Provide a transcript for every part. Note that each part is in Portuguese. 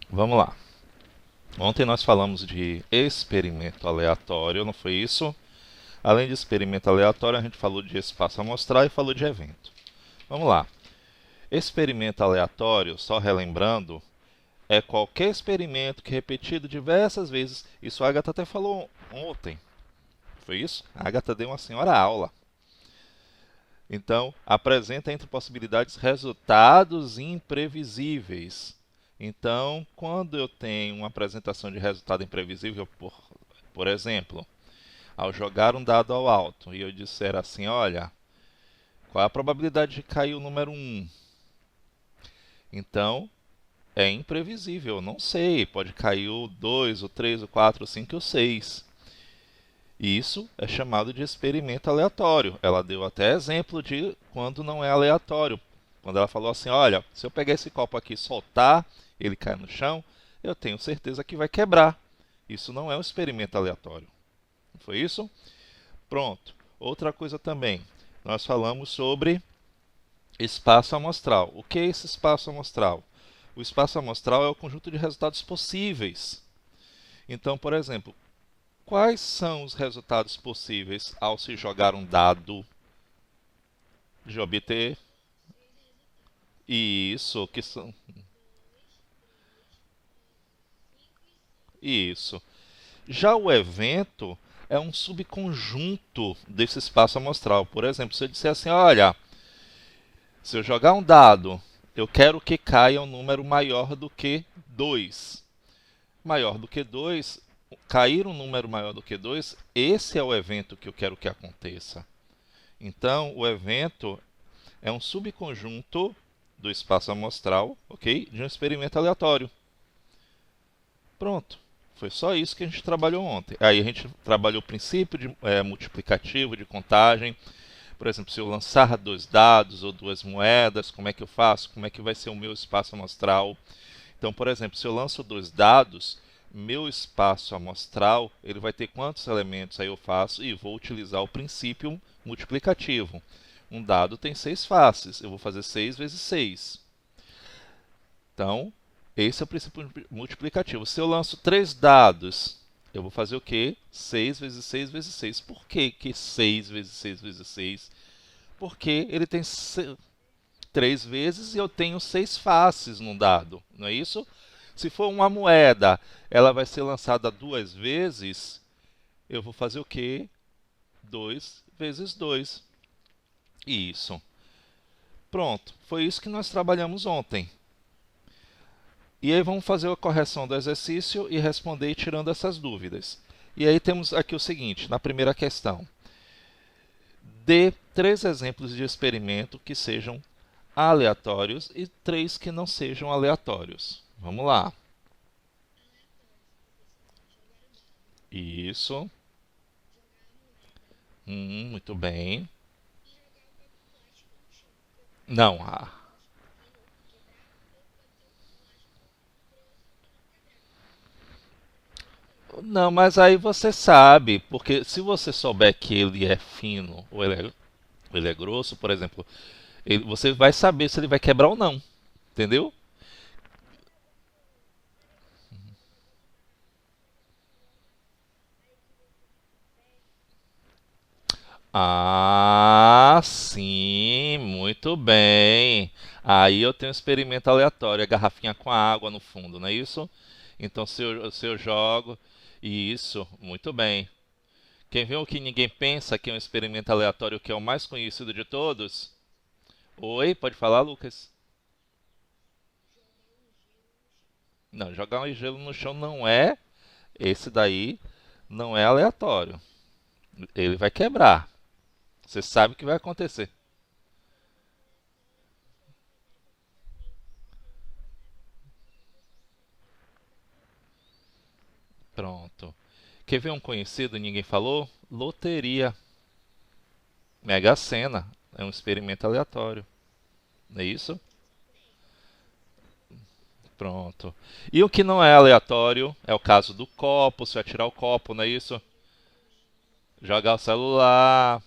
Vamos lá. Ontem nós falamos de experimento aleatório, não foi isso? Além de experimento aleatório, a gente falou de espaço amostral e falou de evento. Vamos lá. Experimento aleatório, só relembrando, é qualquer experimento que é repetido diversas vezes. Isso a Agatha até falou ontem. Foi isso? A Agatha deu uma senhora aula. Então, apresenta entre possibilidades resultados imprevisíveis. Então, quando eu tenho uma apresentação de resultado imprevisível, por exemplo, ao jogar um dado ao alto e eu disser assim, olha, qual é a probabilidade de cair o número 1? Então, é imprevisível, eu não sei, pode cair o 2, o 3, o 4, o 5 e o 6. Isso é chamado de experimento aleatório. Ela deu até exemplo de quando não é aleatório. Quando ela falou assim, olha, se eu pegar esse copo aqui e soltar, ele cai no chão, eu tenho certeza que vai quebrar. Isso não é um experimento aleatório. Não foi isso? Pronto. Outra coisa também. Nós falamos sobre espaço amostral. O que é esse espaço amostral? O espaço amostral é o conjunto de resultados possíveis. Então, por exemplo, quais são os resultados possíveis ao se jogar um dado de obter isso, que são isso. Já o evento é um subconjunto desse espaço amostral. Por exemplo, se eu disser assim, olha, se eu jogar um dado, eu quero que caia um número maior do que 2. Maior do que 2, cair um número maior do que 2, esse é o evento que eu quero que aconteça. Então, o evento é um subconjunto do espaço amostral, ok? De um experimento aleatório. Pronto. Foi só isso que a gente trabalhou ontem. Aí a gente trabalhou o princípio de multiplicativo, de contagem. Por exemplo, se eu lançar dois dados ou duas moedas, como é que eu faço? Como é que vai ser o meu espaço amostral? Então, por exemplo, se eu lanço dois dados, meu espaço amostral ele vai ter quantos elementos? Aí eu faço e vou utilizar o princípio multiplicativo. Um dado tem 6 faces, eu vou fazer 6 vezes 6. Então, esse é o princípio multiplicativo. Se eu lanço três dados, eu vou fazer o quê? 6 vezes 6 vezes 6. Por que, que 6 vezes 6 vezes 6? Porque ele tem 3 vezes e eu tenho 6 faces num dado, não é isso? Se for uma moeda, ela vai ser lançada duas vezes, eu vou fazer o quê? 2 vezes 2. Isso. Pronto, foi isso que nós trabalhamos ontem. E aí vamos fazer a correção do exercício e responder tirando essas dúvidas. E aí temos aqui o seguinte, na primeira questão. Dê 3 exemplos de experimento que sejam aleatórios e 3 que não sejam aleatórios. Vamos lá. Isso. Muito bem. Não. Não, mas aí você sabe, porque se você souber que ele é fino ou ele é grosso, por exemplo, você vai saber se ele vai quebrar ou não. Entendeu? Ah, sim, muito bem. Aí eu tenho um experimento aleatório, a garrafinha com a água no fundo, não é isso? Então se eu jogo. Isso, muito bem. Quem viu que ninguém pensa que é um experimento aleatório que é o mais conhecido de todos? Oi, pode falar, Lucas? Não, jogar um gelo no chão não é. Esse daí não é aleatório. Ele vai quebrar. Você sabe o que vai acontecer. Pronto. Quer ver um conhecido e ninguém falou? Loteria. Mega Sena. É um experimento aleatório. Não é isso? Pronto. E o que não é aleatório é o caso do copo, se eu atirar o copo, não é isso? Jogar o celular.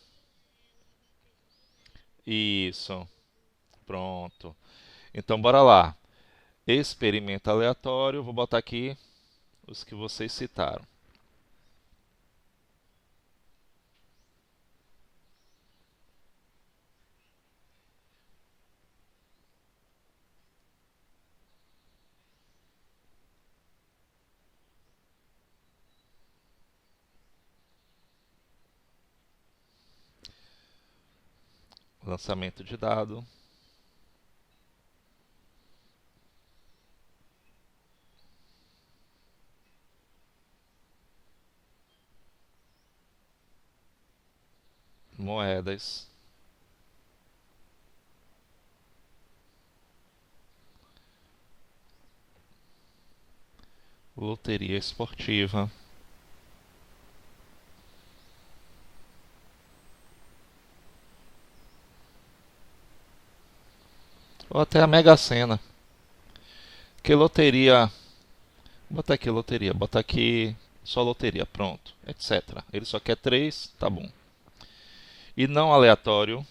Isso. Pronto. Então bora lá. experimento aleatório, vou botar aqui os que vocês citaram. Lançamento de dado. Moedas. Loteria esportiva. Ou até a Mega Sena. Que loteria. Bota aqui loteria, bota aqui só loteria, pronto, etc. Ele só quer três, tá bom. E não aleatório.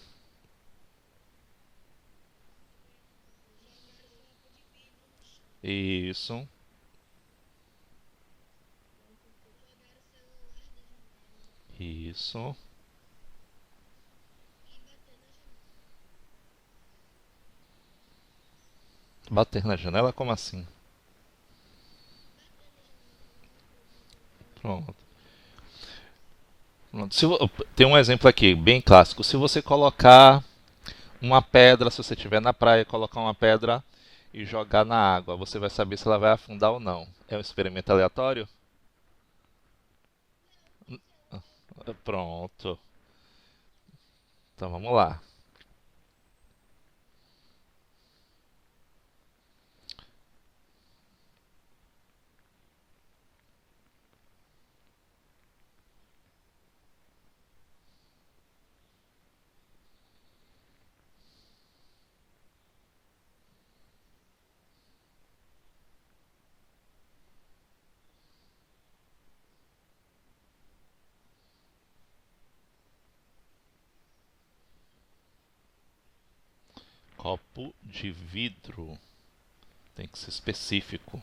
Isso, isso. Bater na janela, como assim? Pronto. Pronto. Tem um exemplo aqui, bem clássico. Se você colocar uma pedra, se você estiver na praia, colocar uma pedra e jogar na água, você vai saber se ela vai afundar ou não. É um experimento aleatório? Pronto. Então vamos lá. Copo de vidro. Tem que ser específico.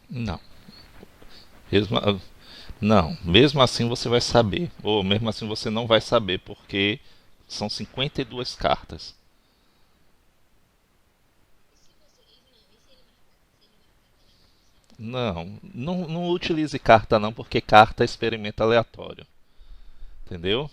Não. Mesmo, não, mesmo assim você vai saber. Ou mesmo assim você não vai saber, porque são 52 cartas. Não, não utilize carta não, porque carta é experimento aleatório. Entendeu?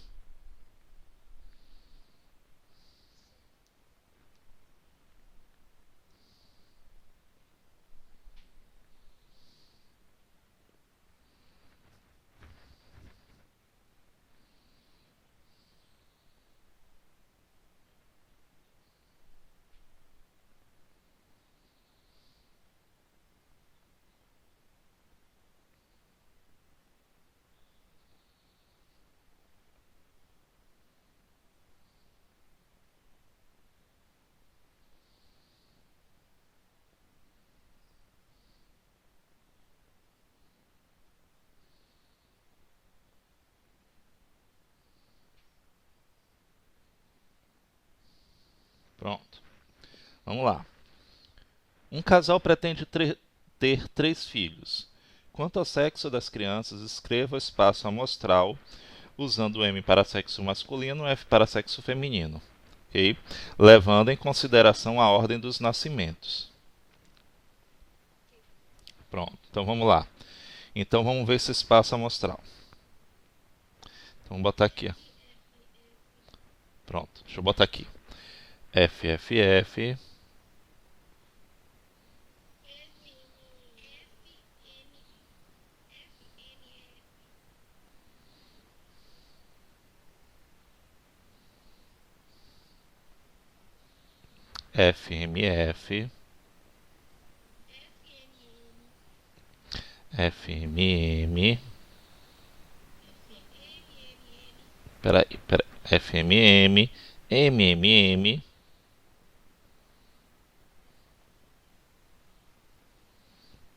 Pronto. Vamos lá. Um casal pretende ter três filhos. Quanto ao sexo das crianças, escreva o espaço amostral usando o M para sexo masculino e F para sexo feminino, ok? Levando em consideração a ordem dos nascimentos. Pronto, então vamos lá. Então vamos ver esse espaço amostral. Então vamos botar aqui. Pronto, deixa eu botar aqui. F, F, F. FMF, FMM, peraí, FMM, MMM,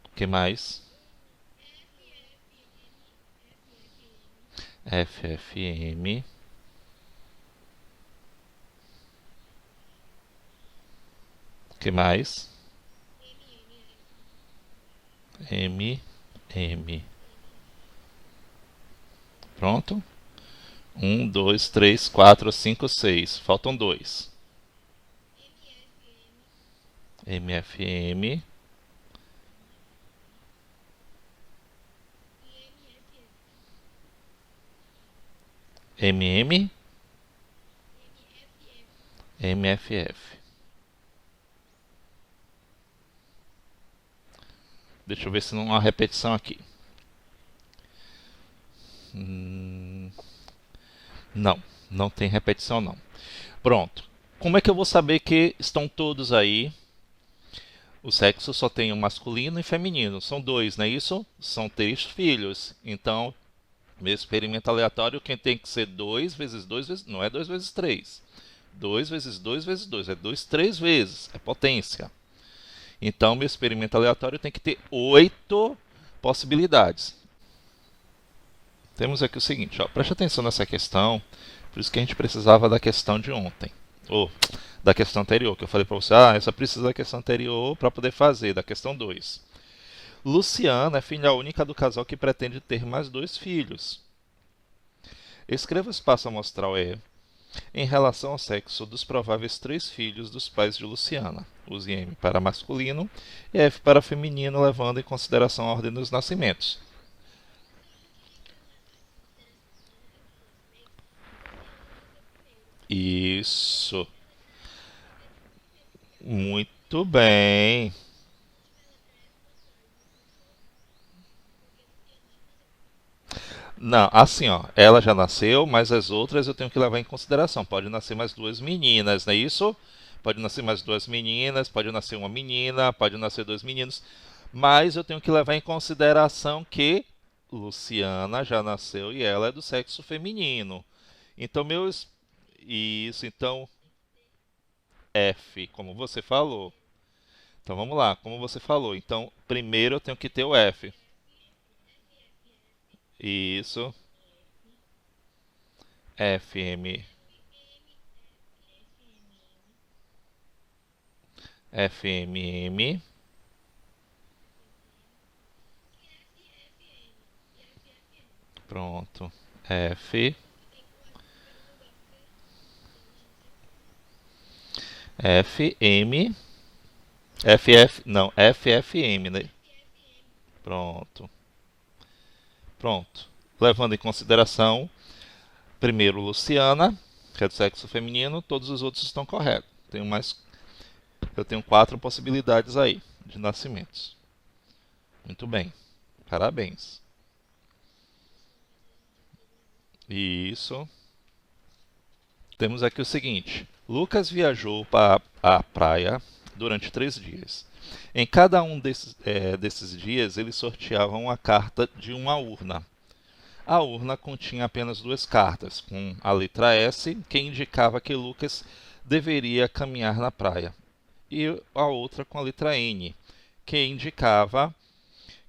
o que mais? FFM, o que mais? MM. Pronto? 1, 2, 3, 4, 5, 6. Faltam dois. MFM. MM. MFF. Deixa eu ver se não há uma repetição aqui. Não, não tem repetição não. Pronto. Como é que eu vou saber que estão todos aí? O sexo só tem o masculino e feminino. São dois, não é isso? São 3 filhos. Então, meu experimento aleatório, quem tem que ser 2 vezes 2 vezes... Não é 2 vezes 3. 2 vezes 2 vezes 2. É 2, 3 vezes. É potência. Então, meu experimento aleatório tem que ter 8 possibilidades. Temos aqui o seguinte, ó, preste atenção nessa questão, por isso que a gente precisava da questão de ontem, ou da questão anterior, que eu falei para você, eu só preciso da questão anterior para poder fazer, da questão 2. Luciana é filha única do casal que pretende ter mais 2 filhos. Escreva o espaço amostral E em relação ao sexo dos prováveis 3 filhos dos pais de Luciana. Use M para masculino e F para feminino, levando em consideração a ordem dos nascimentos. Isso. Muito bem. Não, assim, ó, ela já nasceu, mas as outras eu tenho que levar em consideração. Pode nascer mais 2 meninas, não é isso? Pode nascer mais 2 meninas, pode nascer uma menina, pode nascer 2 meninos. Mas eu tenho que levar em consideração que Luciana já nasceu e ela é do sexo feminino. Então, meus. Isso, então, F, como você falou. Então vamos lá, como você falou. Então, primeiro eu tenho que ter o F. Isso. FM. FMM. Pronto. F. FM. FF. Não, FFM, né? Pronto. Pronto. Levando em consideração, primeiro Luciana, que é do sexo feminino, todos os outros estão corretos. Eu tenho 4 possibilidades aí de nascimentos. Muito bem. Parabéns. Isso. Temos aqui o seguinte: Lucas viajou para a praia durante 3 dias. Em cada um desses dias, ele sorteava uma carta de uma urna. A urna continha apenas 2 cartas, com a letra S, que indicava que Lucas deveria caminhar na praia, e a outra com a letra N, que indicava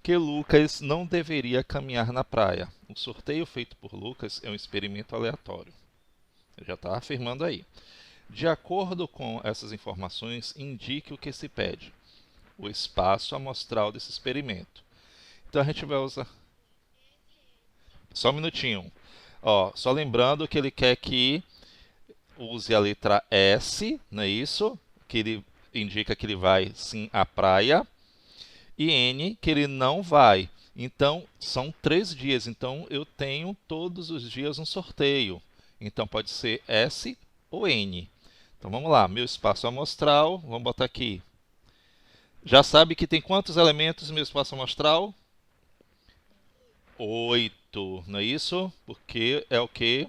que Lucas não deveria caminhar na praia. O sorteio feito por Lucas é um experimento aleatório. Eu já está afirmando aí. De acordo com essas informações, indique o que se pede. O espaço amostral desse experimento. Então a gente vai usar. Só um minutinho. Ó, só lembrando que ele quer que use a letra S, não é isso? Que ele indica que ele vai sim à praia. E N, que ele não vai. Então, são 3 dias. Então, eu tenho todos os dias um sorteio. Então, pode ser S ou N. Então, vamos lá. Meu espaço amostral. Vamos botar aqui. Já sabe que tem quantos elementos no meu espaço amostral? 8, não é isso? Porque é o que?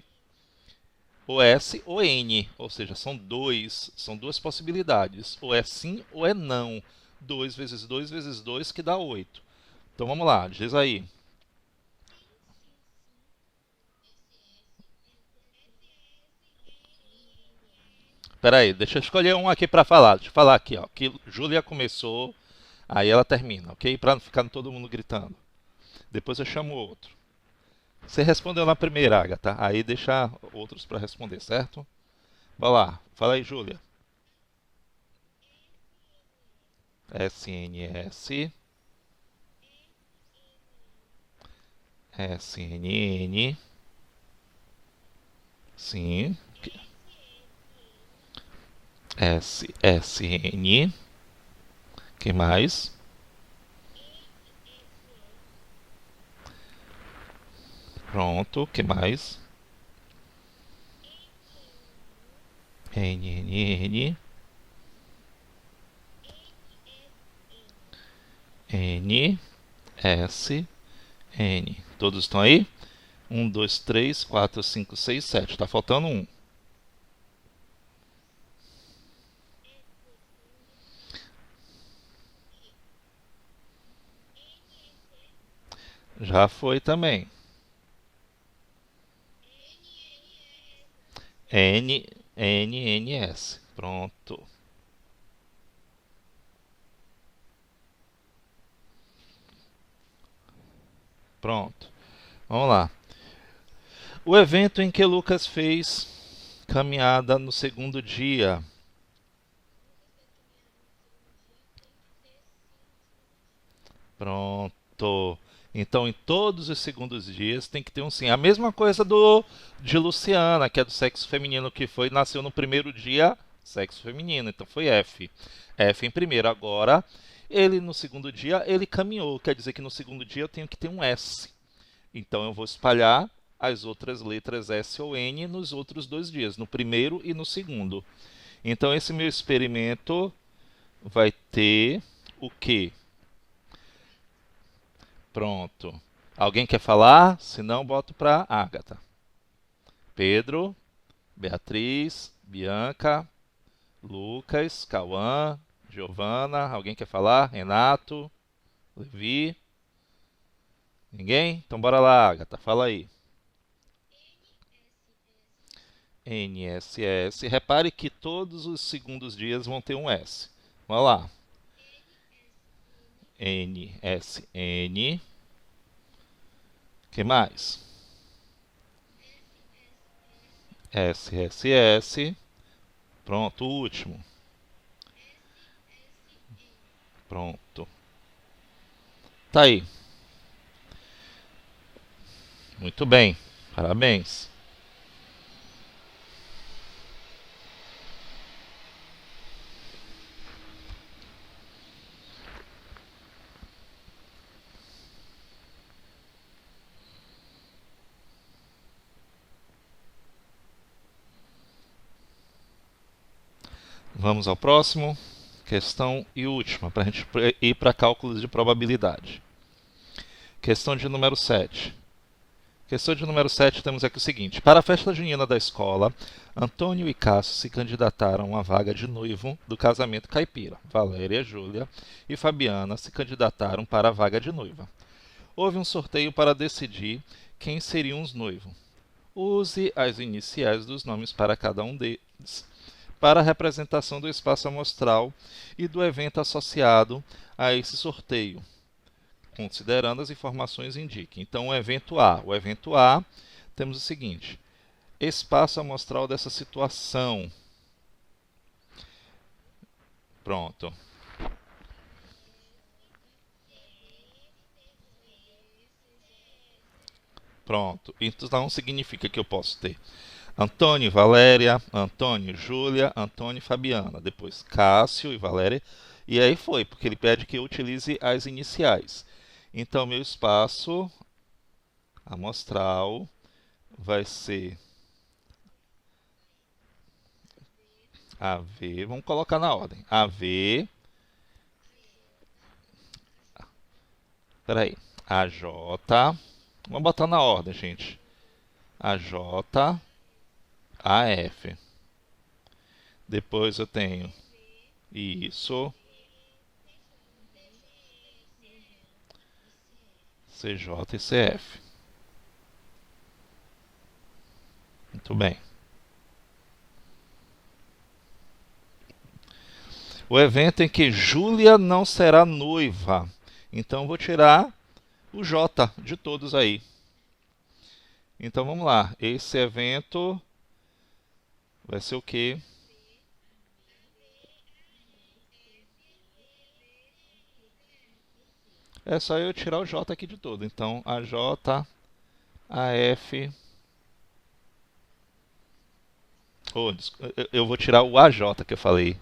ou S ou N, ou seja, são duas possibilidades, ou é sim ou é não. 2 vezes 2 vezes 2 que dá 8. Então vamos lá, diz aí. Espera aí, deixa eu escolher um aqui para falar. Deixa eu falar aqui, ó, que Júlia começou, aí ela termina, ok? Para não ficar todo mundo gritando. Depois eu chamo outro. Você respondeu na primeira, Agatha, aí deixa outros para responder, certo? Vai lá, fala aí, Júlia. SNS, SNN, sim. SSN, que mais? Pronto, que mais? NNN, NSN. Todos estão aí? 1, 2, 3, 4, 5, 6, 7. Tá faltando um. Já foi também. NNS. Pronto. Pronto. Vamos lá. O evento em que Lucas fez caminhada no segundo dia. Pronto. Então, em todos os segundos dias tem que ter um sim. A mesma coisa do de Luciana, que é do sexo feminino, que foi nasceu no primeiro dia, sexo feminino. Então foi F. F em primeiro. Agora, ele no segundo dia, ele caminhou. Quer dizer que no segundo dia eu tenho que ter um S. Então eu vou espalhar as outras letras S ou N nos outros 2 dias, no primeiro e no segundo. Então esse meu experimento vai ter o quê? Pronto. Alguém quer falar? Se não, boto para Agatha. Pedro, Beatriz, Bianca, Lucas, Cauã, Giovana. Alguém quer falar? Renato, Levi. Ninguém? Então bora lá, Agatha. Fala aí. NSS. Repare que todos os segundos dias vão ter um S. Vamos lá. NSN. Que mais? SSS. Pronto, o último. Pronto. Tá aí. Muito bem. Parabéns. Vamos ao próximo. Questão e última, para a gente ir para cálculos de probabilidade. Questão de número 7. Questão de número 7, temos aqui o seguinte. Para a festa junina da escola, Antônio e Cássio se candidataram à vaga de noivo do casamento caipira. Valéria, Júlia e Fabiana se candidataram para a vaga de noiva. Houve um sorteio para decidir quem seriam os noivos. Use as iniciais dos nomes para cada um deles para a representação do espaço amostral e do evento associado a esse sorteio, considerando as informações indiquem. Então, o evento A. O evento A, temos o seguinte: espaço amostral dessa situação. Pronto. Pronto. Então significa que eu posso ter Antônio e Valéria, Antônio e Júlia, Antônio e Fabiana. Depois Cássio e Valéria. E aí foi, porque ele pede que eu utilize as iniciais. Então, meu espaço amostral vai ser AV. Vamos colocar na ordem. AV. Peraí. AJ. Vamos botar na ordem, gente. AJ, AF. Depois eu tenho isso, CJ e CF. Muito bem. O evento em que Júlia não será noiva. Então eu vou tirar o J de todos aí. Então vamos lá. Esse evento vai ser o quê? É só eu tirar o J aqui de todo. Então AJ, AF. Oh, eu vou tirar o AJ que eu falei.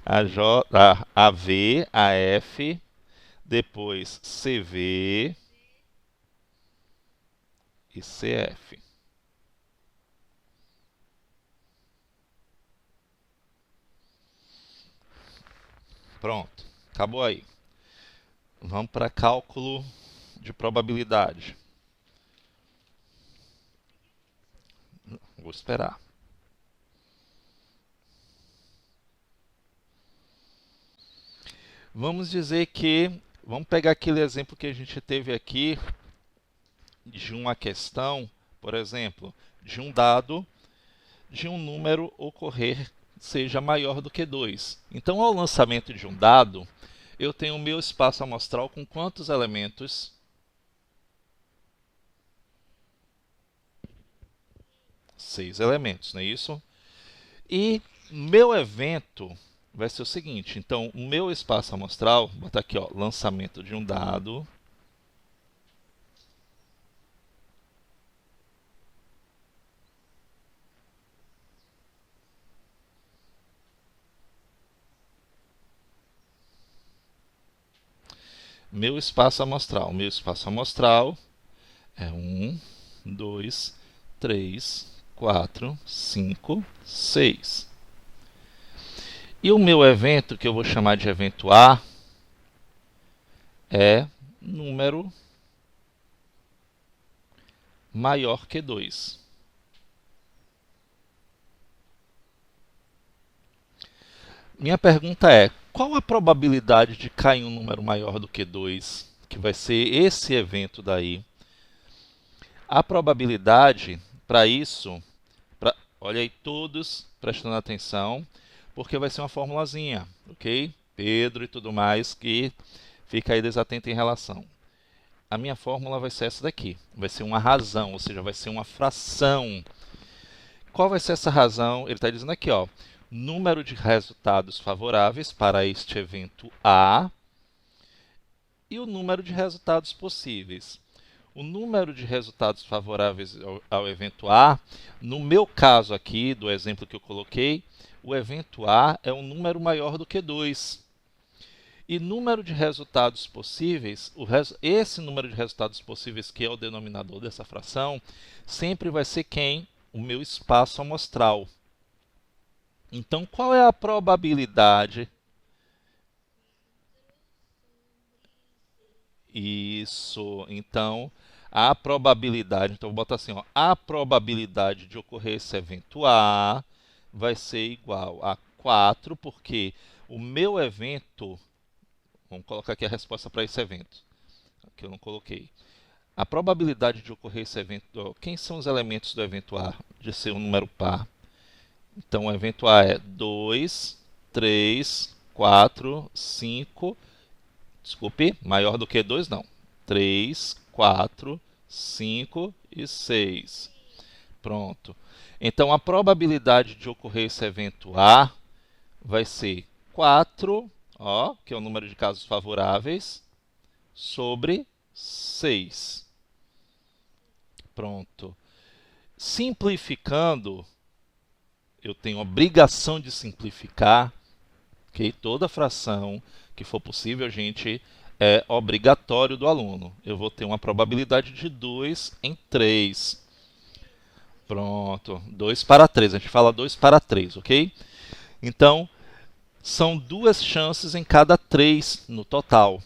AJ, AV, AF. Depois CV e CF. Pronto, acabou aí. Vamos para cálculo de probabilidade. Vou esperar. Vamos dizer que, vamos pegar aquele exemplo que a gente teve aqui de uma questão, por exemplo, de um dado, de um número ocorrer seja maior do que 2. Então, ao lançamento de um dado, eu tenho o meu espaço amostral com quantos elementos? 6 elementos, não é isso? E meu evento vai ser o seguinte, então o meu espaço amostral, vou botar aqui, ó, lançamento de um dado, meu espaço amostral é 1, 2, 3, 4, 5, 6. E o meu evento, que eu vou chamar de evento A, é número maior que 2. Minha pergunta é, qual a probabilidade de cair um número maior do que 2, que vai ser esse evento daí? A probabilidade para isso, olha aí todos prestando atenção, porque vai ser uma formulazinha, ok? Pedro e tudo mais, que fica aí desatento em relação. A minha fórmula vai ser essa daqui, vai ser uma razão, ou seja, vai ser uma fração. Qual vai ser essa razão? Ele está dizendo aqui, ó, número de resultados favoráveis para este evento A e o número de resultados possíveis. O número de resultados favoráveis ao evento A, no meu caso aqui, do exemplo que eu coloquei, o evento A é um número maior do que 2. E número de resultados possíveis, esse número de resultados possíveis, que é o denominador dessa fração, sempre vai ser quem? O meu espaço amostral. Então, qual é a probabilidade? Isso. Então, a probabilidade, então vou botar assim, ó, a probabilidade de ocorrer esse evento A vai ser igual a 4, porque o meu evento, vamos colocar aqui a resposta para esse evento, que eu não coloquei. A probabilidade de ocorrer esse evento, ó, quem são os elementos do evento A de ser um número par? Então, o evento A é 2, 3, 4, 5. Desculpe, maior do que 2 não. 3, 4, 5 e 6. Pronto. Então, a probabilidade de ocorrer esse evento A vai ser 4, ó, que é o número de casos favoráveis, sobre 6. Pronto. Simplificando, eu tenho a obrigação de simplificar, ok? Toda fração que for possível, a gente é obrigatório do aluno. Eu vou ter uma probabilidade de 2 em 3. Pronto, 2 para 3. A gente fala 2 para 3, ok? Então, são 2 chances em cada 3 no total.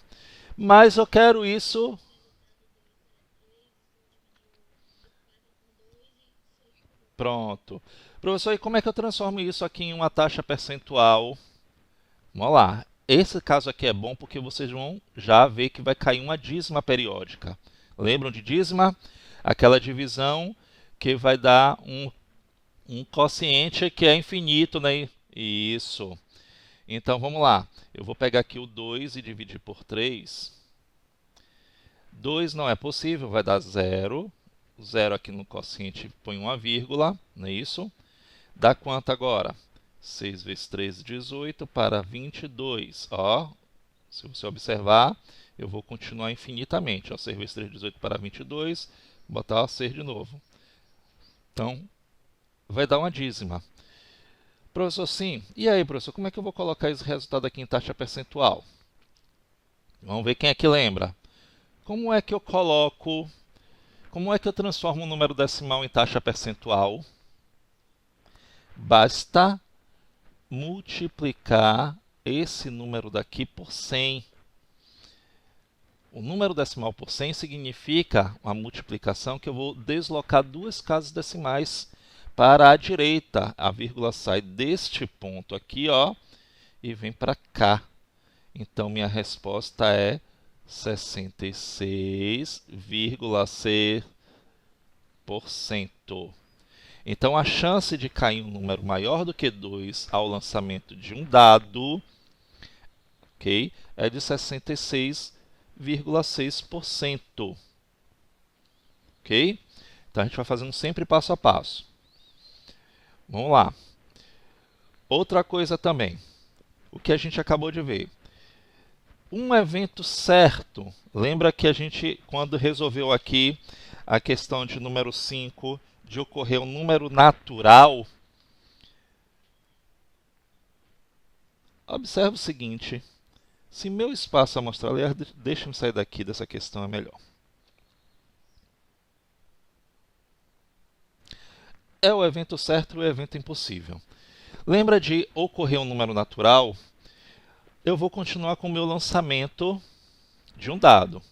Mas eu quero isso... Pronto. Professor, e como é que eu transformo isso aqui em uma taxa percentual? Vamos lá. Esse caso aqui é bom porque vocês vão já ver que vai cair uma dízima periódica. Lembram de dízima? Aquela divisão que vai dar um quociente que é infinito, né? Isso. Então, vamos lá. Eu vou pegar aqui o 2 e dividir por 3. 2 não é possível, vai dar 0. 0 aqui no quociente põe uma vírgula, não é isso? Dá quanto agora? 6 vezes 3, 18 para 22. Ó, se você observar, eu vou continuar infinitamente. Ó, 6 vezes 3, 18 para 22. Vou botar 6 de novo. Então, vai dar uma dízima. Professor, sim. E aí, professor, como é que eu vou colocar esse resultado aqui em taxa percentual? Vamos ver quem é que lembra. Como é que eu coloco... Como é que eu transformo um número decimal em taxa percentual? Basta multiplicar esse número daqui por 100. O número decimal por 100 significa uma multiplicação que eu vou deslocar duas casas decimais para a direita. A vírgula sai deste ponto aqui, ó, e vem para cá. Então, minha resposta é 66,6%. Então, a chance de cair um número maior do que 2 ao lançamento de um dado, okay, é de 66,6%. Ok? Então, a gente vai fazendo sempre passo a passo. Vamos lá. Outra coisa também. O que a gente acabou de ver. Um evento certo. Lembra que a gente, quando resolveu aqui a questão de número 5, de ocorrer um número natural, observe o seguinte. Se meu espaço amostral, aliás, deixa eu sair daqui dessa questão, é melhor. É o evento certo e o evento impossível. Lembra de ocorrer um número natural? Eu vou continuar com o meu lançamento de um dado.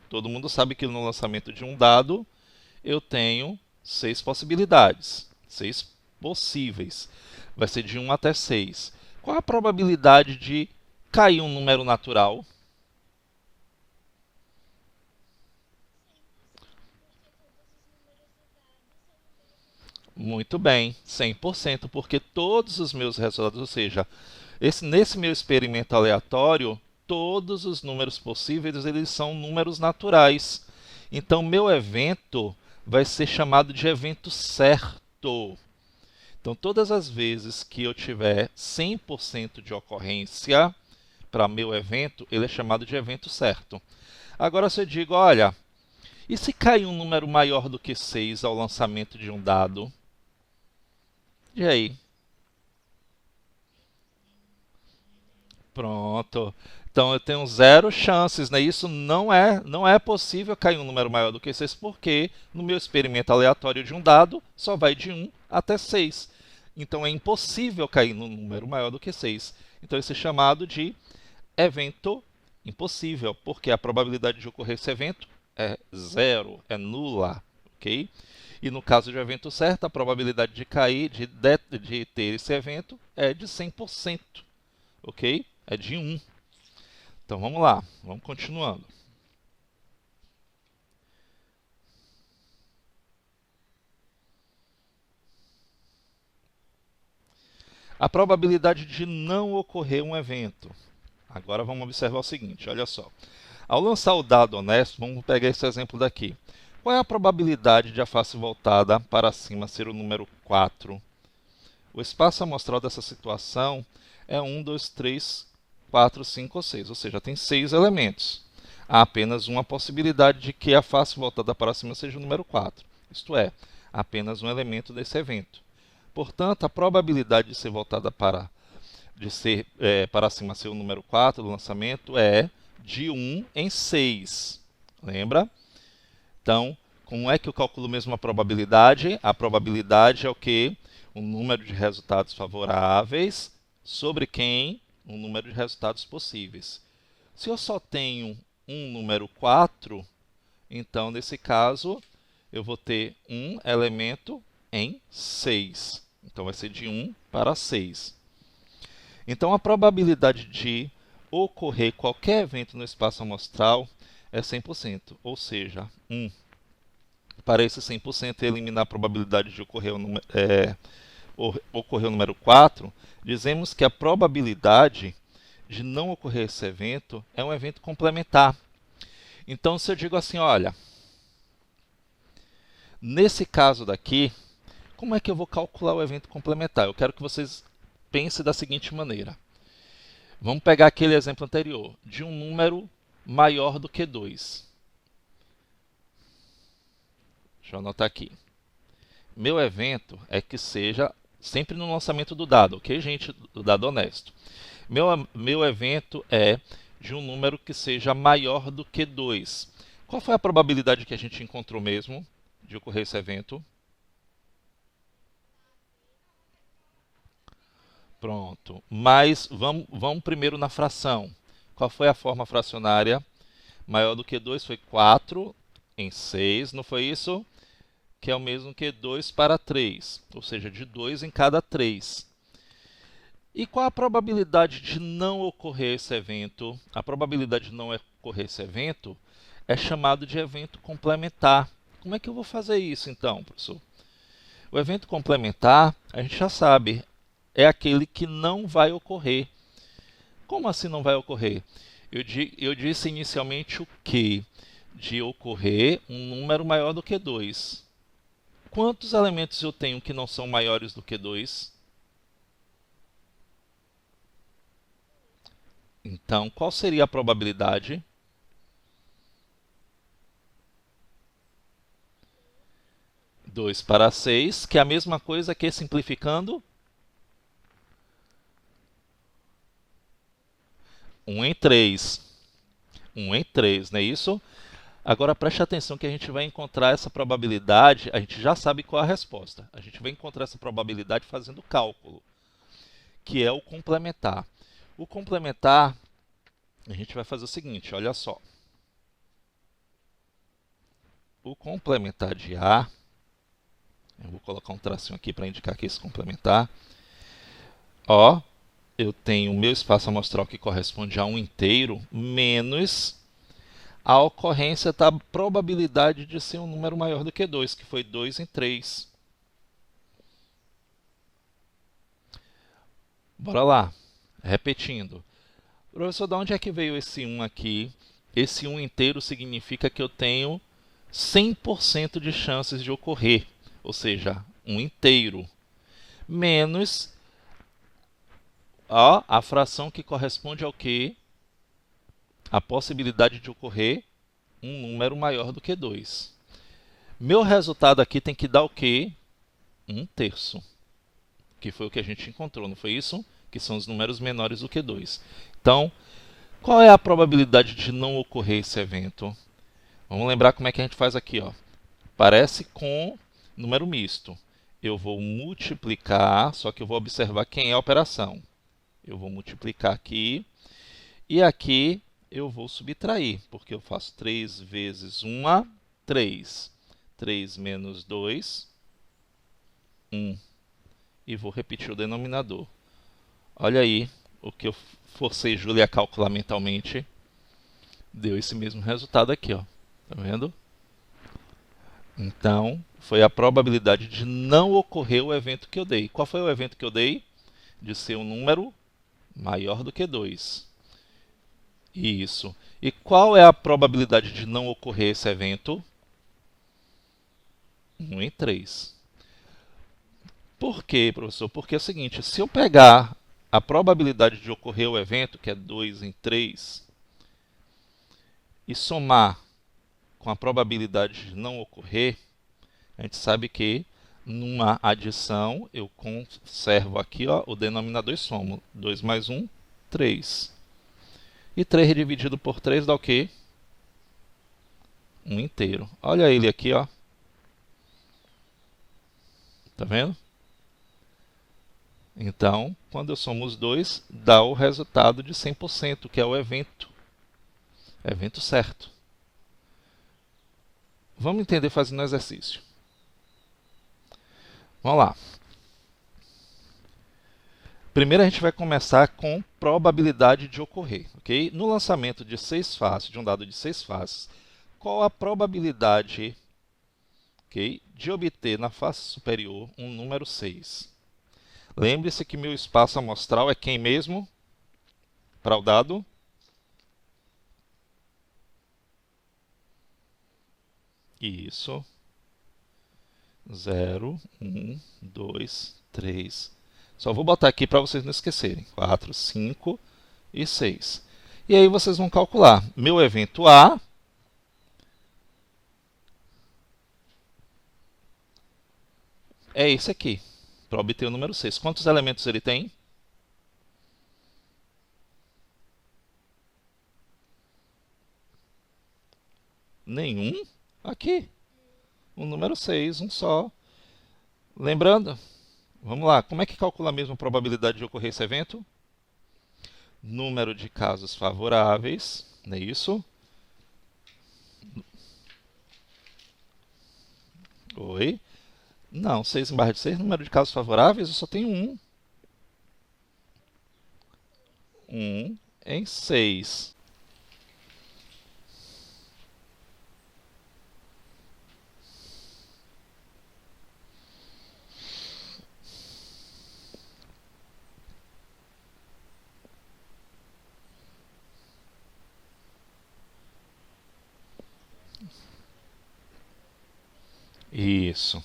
Todo mundo sabe que no lançamento de um dado, eu tenho 6 possibilidades, 6 possíveis. Vai ser de 1 até 6. Qual a probabilidade de cair um número natural? Muito bem, 100%, porque todos os meus resultados, ou seja, nesse meu experimento aleatório, todos os números possíveis eles são números naturais. Então, meu evento vai ser chamado de evento certo. Então, todas as vezes que eu tiver 100% de ocorrência para meu evento, ele é chamado de evento certo. Agora, se eu digo, olha, e se cair um número maior do que 6 ao lançamento de um dado? E aí? Pronto. Então eu tenho 0 chances, né? Isso não é possível cair um número maior do que 6, porque no meu experimento aleatório de um dado só vai de 1 até 6. Então é impossível cair num número maior do que 6. Então isso é chamado de evento impossível, porque a probabilidade de ocorrer esse evento é 0, é nula, ok? E no caso de evento certo, a probabilidade de cair, de ter esse evento é de 100%, ok? É de 1. Então vamos lá, vamos continuando. A probabilidade de não ocorrer um evento. Agora vamos observar o seguinte, olha só. Ao lançar o dado honesto, vamos pegar esse exemplo daqui. Qual é a probabilidade de a face voltada para cima ser o número 4? O espaço amostral dessa situação é 1, 2, 3, 4, 5 ou 6, ou seja, tem 6 elementos. Há apenas uma possibilidade de que a face voltada para cima seja o número 4, isto é, apenas um elemento desse evento. Portanto, a probabilidade de ser voltada para cima ser o número 4 do lançamento é de 1 em 6. Lembra? Então, como é que eu calculo mesmo a probabilidade? A probabilidade é o quê? Um número de resultados favoráveis sobre quem? Um número de resultados possíveis. Se eu só tenho um número 4, então, nesse caso, eu vou ter um elemento em 6. Então, vai ser de 1 para 6. Então, a probabilidade de ocorrer qualquer evento no espaço amostral é 100%, ou seja, 1. Para esse 100% e eliminar a probabilidade de ocorrer ocorrer o número 4, dizemos que a probabilidade de não ocorrer esse evento é um evento complementar. Então, se eu digo assim, olha, nesse caso daqui, como é que eu vou calcular o evento complementar? Eu quero que vocês pensem da seguinte maneira. Vamos pegar aquele exemplo anterior, de um número maior do que 2. Deixa eu anotar aqui. Meu evento é que seja sempre no lançamento do dado, ok, gente? Do dado honesto. Meu evento é de um número que seja maior do que 2. Qual foi a probabilidade que a gente encontrou mesmo de ocorrer esse evento? Pronto. Mas vamos primeiro na fração. Qual foi a forma fracionária? Maior do que 2 foi 4 em 6, não foi isso? Que é o mesmo que 2 para 3, ou seja, de 2 em cada 3. E qual a probabilidade de não ocorrer esse evento? A probabilidade de não ocorrer esse evento é chamado de evento complementar. Como é que eu vou fazer isso então, professor? O evento complementar, a gente já sabe, é aquele que não vai ocorrer. Como assim não vai ocorrer? Eu disse inicialmente o que? De ocorrer um número maior do que 2. Quantos elementos eu tenho que não são maiores do que 2? Então, qual seria a probabilidade? 2 para 6, que é a mesma coisa que, simplificando, 1 em 3. 1 em 3, não é isso? Agora preste atenção que a gente vai encontrar essa probabilidade, a gente já sabe qual é a resposta. A gente vai encontrar essa probabilidade fazendo cálculo, que é o complementar. O complementar, a gente vai fazer o seguinte, olha só. O complementar de A, eu vou colocar um tracinho aqui para indicar que esse complementar. Ó, eu tenho o meu espaço amostral que corresponde a um inteiro, menos a ocorrência da probabilidade de ser um número maior do que 2, que foi 2 em 3. Bora lá, repetindo. Professor, de onde é que veio esse 1 aqui? Esse 1 inteiro significa que eu tenho 100% de chances de ocorrer, ou seja, 1 inteiro, menos a fração que corresponde ao quê? A possibilidade de ocorrer um número maior do que 2. Meu resultado aqui tem que dar o quê? 1/3, que foi o que a gente encontrou, não foi isso? Que são os números menores do que 2. Então, qual é a probabilidade de não ocorrer esse evento? Vamos lembrar como é que a gente faz aqui, ó. Parece com número misto. Eu vou multiplicar, só que eu vou observar quem é a operação. Eu vou multiplicar aqui, e aqui eu vou subtrair, porque eu faço 3 vezes 1, 3. 3 menos 2, 1. E vou repetir o denominador. Olha aí o que eu forcei Júlia a calcular mentalmente. Deu esse mesmo resultado aqui, ó. Tá vendo? Então, foi a probabilidade de não ocorrer o evento que eu dei. Qual foi o evento que eu dei? De ser um número maior do que 2. Isso. E qual é a probabilidade de não ocorrer esse evento? 1 em 3. Por quê, professor? Porque é o seguinte, se eu pegar a probabilidade de ocorrer o evento, que é 2 em 3, e somar com a probabilidade de não ocorrer, a gente sabe que numa adição eu conservo aqui, ó, o denominador e somo. 2 mais 1, 3. E 3 dividido por 3 dá o quê? 1 inteiro. Olha ele aqui, ó. Tá vendo? Então, quando eu somo os dois, dá o resultado de 100%, que é o evento. Evento certo. Vamos entender fazendo o exercício. Vamos lá. Primeiro a gente vai começar com probabilidade de ocorrer, ok? No lançamento de 6 faces, de um dado de 6 faces, qual a probabilidade, ok, de obter na face superior um número 6? Lembre-se que meu espaço amostral é quem mesmo? Para o dado? Isso. 0, 1, 2, 3. Só vou botar aqui para vocês não esquecerem. 4, 5 e 6. E aí vocês vão calcular. Meu evento A é esse aqui, para obter o número 6. Quantos elementos ele tem? Nenhum. Aqui. O número 6, um só. Lembrando, vamos lá, como é que calcula mesmo a probabilidade de ocorrer esse evento? Número de casos favoráveis, não é isso? Oi? Não, 6 em barra de 6, número de casos favoráveis, eu só tenho um. 1 em 6. Isso.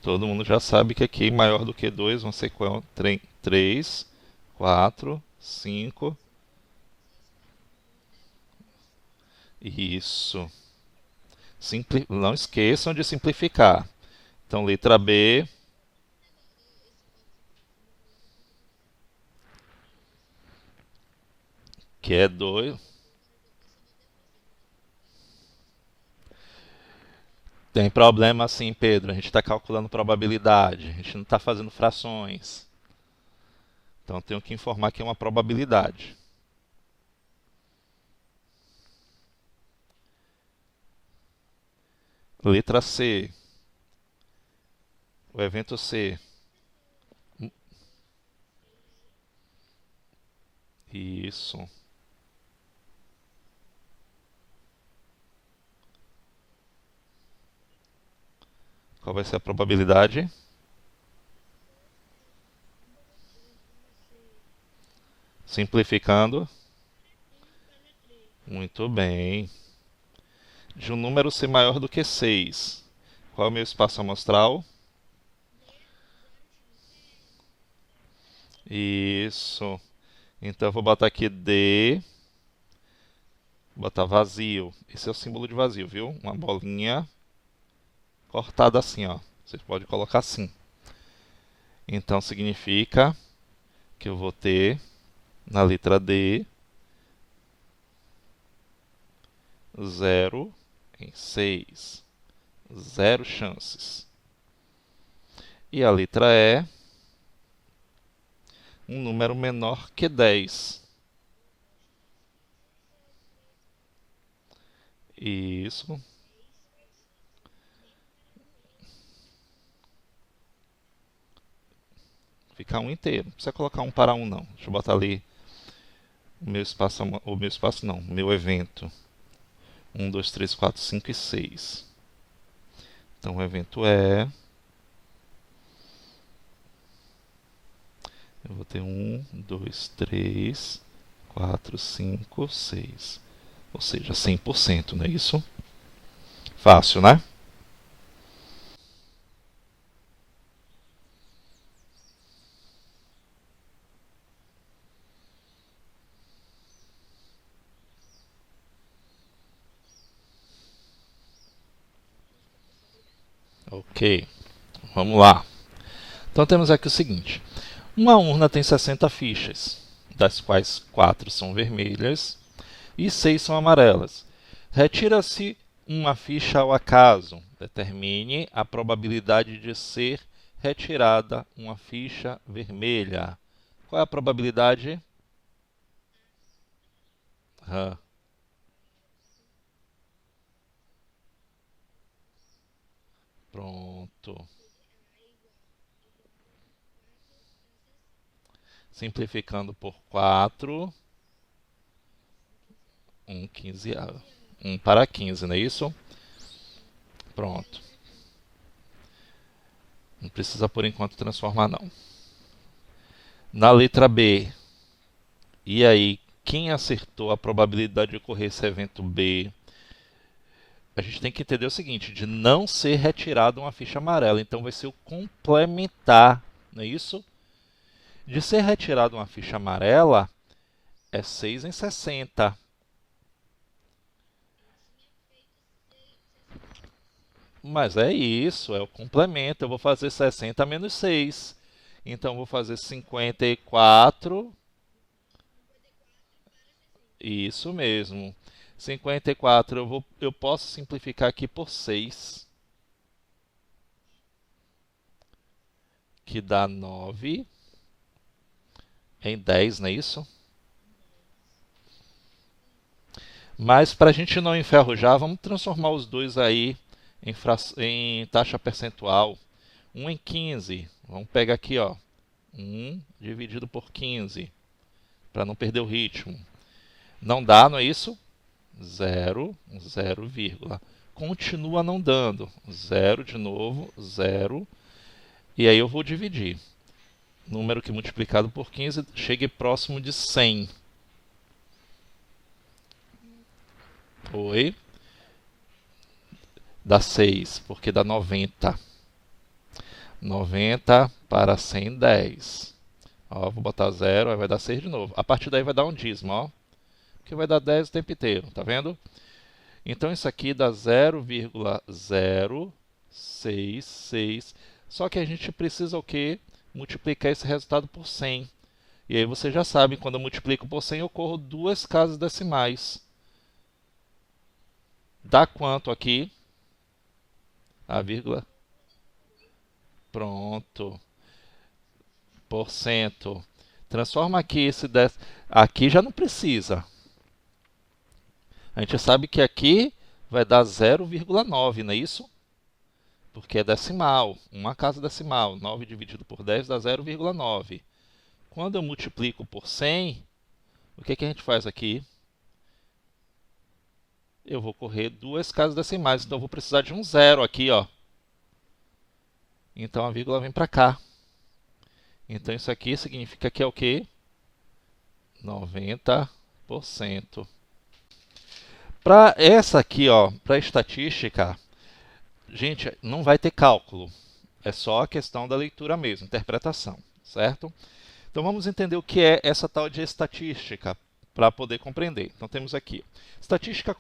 Todo mundo já sabe que aqui maior do que 2 vão ser 3, 4, 5. Isso. Não esqueçam de simplificar. Então, letra B, que é 2. Tem problema sim, Pedro. A gente está calculando probabilidade. A gente não está fazendo frações. Então, eu tenho que informar que é uma probabilidade. Letra C. O evento C. Isso. Qual vai ser a probabilidade? Simplificando. Muito bem. De um número ser maior do que 6. Qual é o meu espaço amostral? Isso. Então eu vou botar aqui D. Vou botar vazio. Esse é o símbolo de vazio, viu? Uma bolinha cortada assim, ó. Você pode colocar assim. Então significa que eu vou ter na letra D 0 em 6. Zero chances. E a letra E, um número menor que 10. Isso. Fica um inteiro. Não precisa colocar um para um, não. Deixa eu botar ali o meu espaço não, o meu evento. 1, 2, 3, 4, 5 e 6. Então o evento é. Eu vou ter 1, 2, 3, 4, 5, 6. Ou seja, 100%, não é isso? Fácil, né? Ok, vamos lá. Então temos aqui o seguinte: uma urna tem 60 fichas, das quais 4 são vermelhas e 6 são amarelas. Retira-se uma ficha ao acaso. Determine a probabilidade de ser retirada uma ficha vermelha. Qual é a probabilidade? Ah, pronto. Simplificando por 4, 1, 15, 1 para 15, não é isso? Pronto. Não precisa por enquanto transformar não. Na letra B, e aí, quem acertou a probabilidade de ocorrer esse evento B? A gente tem que entender o seguinte, de não ser retirada uma ficha amarela, então vai ser o complementar, não é isso? De ser retirada uma ficha amarela, é 6 em 60. Mas é isso, é o complemento. Eu vou fazer 60 menos 6. Então, eu vou fazer 54. Isso mesmo. 54 eu posso simplificar aqui por 6, que dá 9 em 10, não é isso? Mas para a gente não enferrujar, vamos transformar os dois aí em taxa percentual. 1 em 15. Vamos pegar aqui, ó. 1 dividido por 15, para não perder o ritmo. Não dá, não é isso? 0, 0, vírgula. Continua não dando. 0 de novo, 0. E aí eu vou dividir. Número que multiplicado por 15 chegue próximo de 100. Oi? Dá 6, porque dá 90. 90 para 100, 10. Ó, vou botar 0, aí vai dar 6 de novo. A partir daí vai dar um dízimo, ó. Que vai dar 10 o tempo inteiro, tá vendo? Então isso aqui dá 0,066. Só que a gente precisa o quê? Multiplicar esse resultado por 100. E aí você já sabe, quando eu multiplico por 100, eu corro duas casas decimais. Dá quanto aqui? A vírgula. Pronto. Porcento. Transforma aqui esse 10. Aqui já não precisa. A gente sabe que aqui vai dar 0,9, não é isso? Porque é decimal, uma casa decimal. 9 dividido por 10 dá 0,9. Quando eu multiplico por 100, o que a gente faz aqui? Eu vou correr duas casas decimais, então eu vou precisar de um zero aqui, ó. Então a vírgula vem para cá. Então isso aqui significa que é o quê? 90%. Para essa aqui, ó, para estatística, gente, não vai ter cálculo. É só a questão da leitura mesmo, interpretação, certo? Então vamos entender o que é essa tal de estatística para poder compreender. Então temos aqui, estatística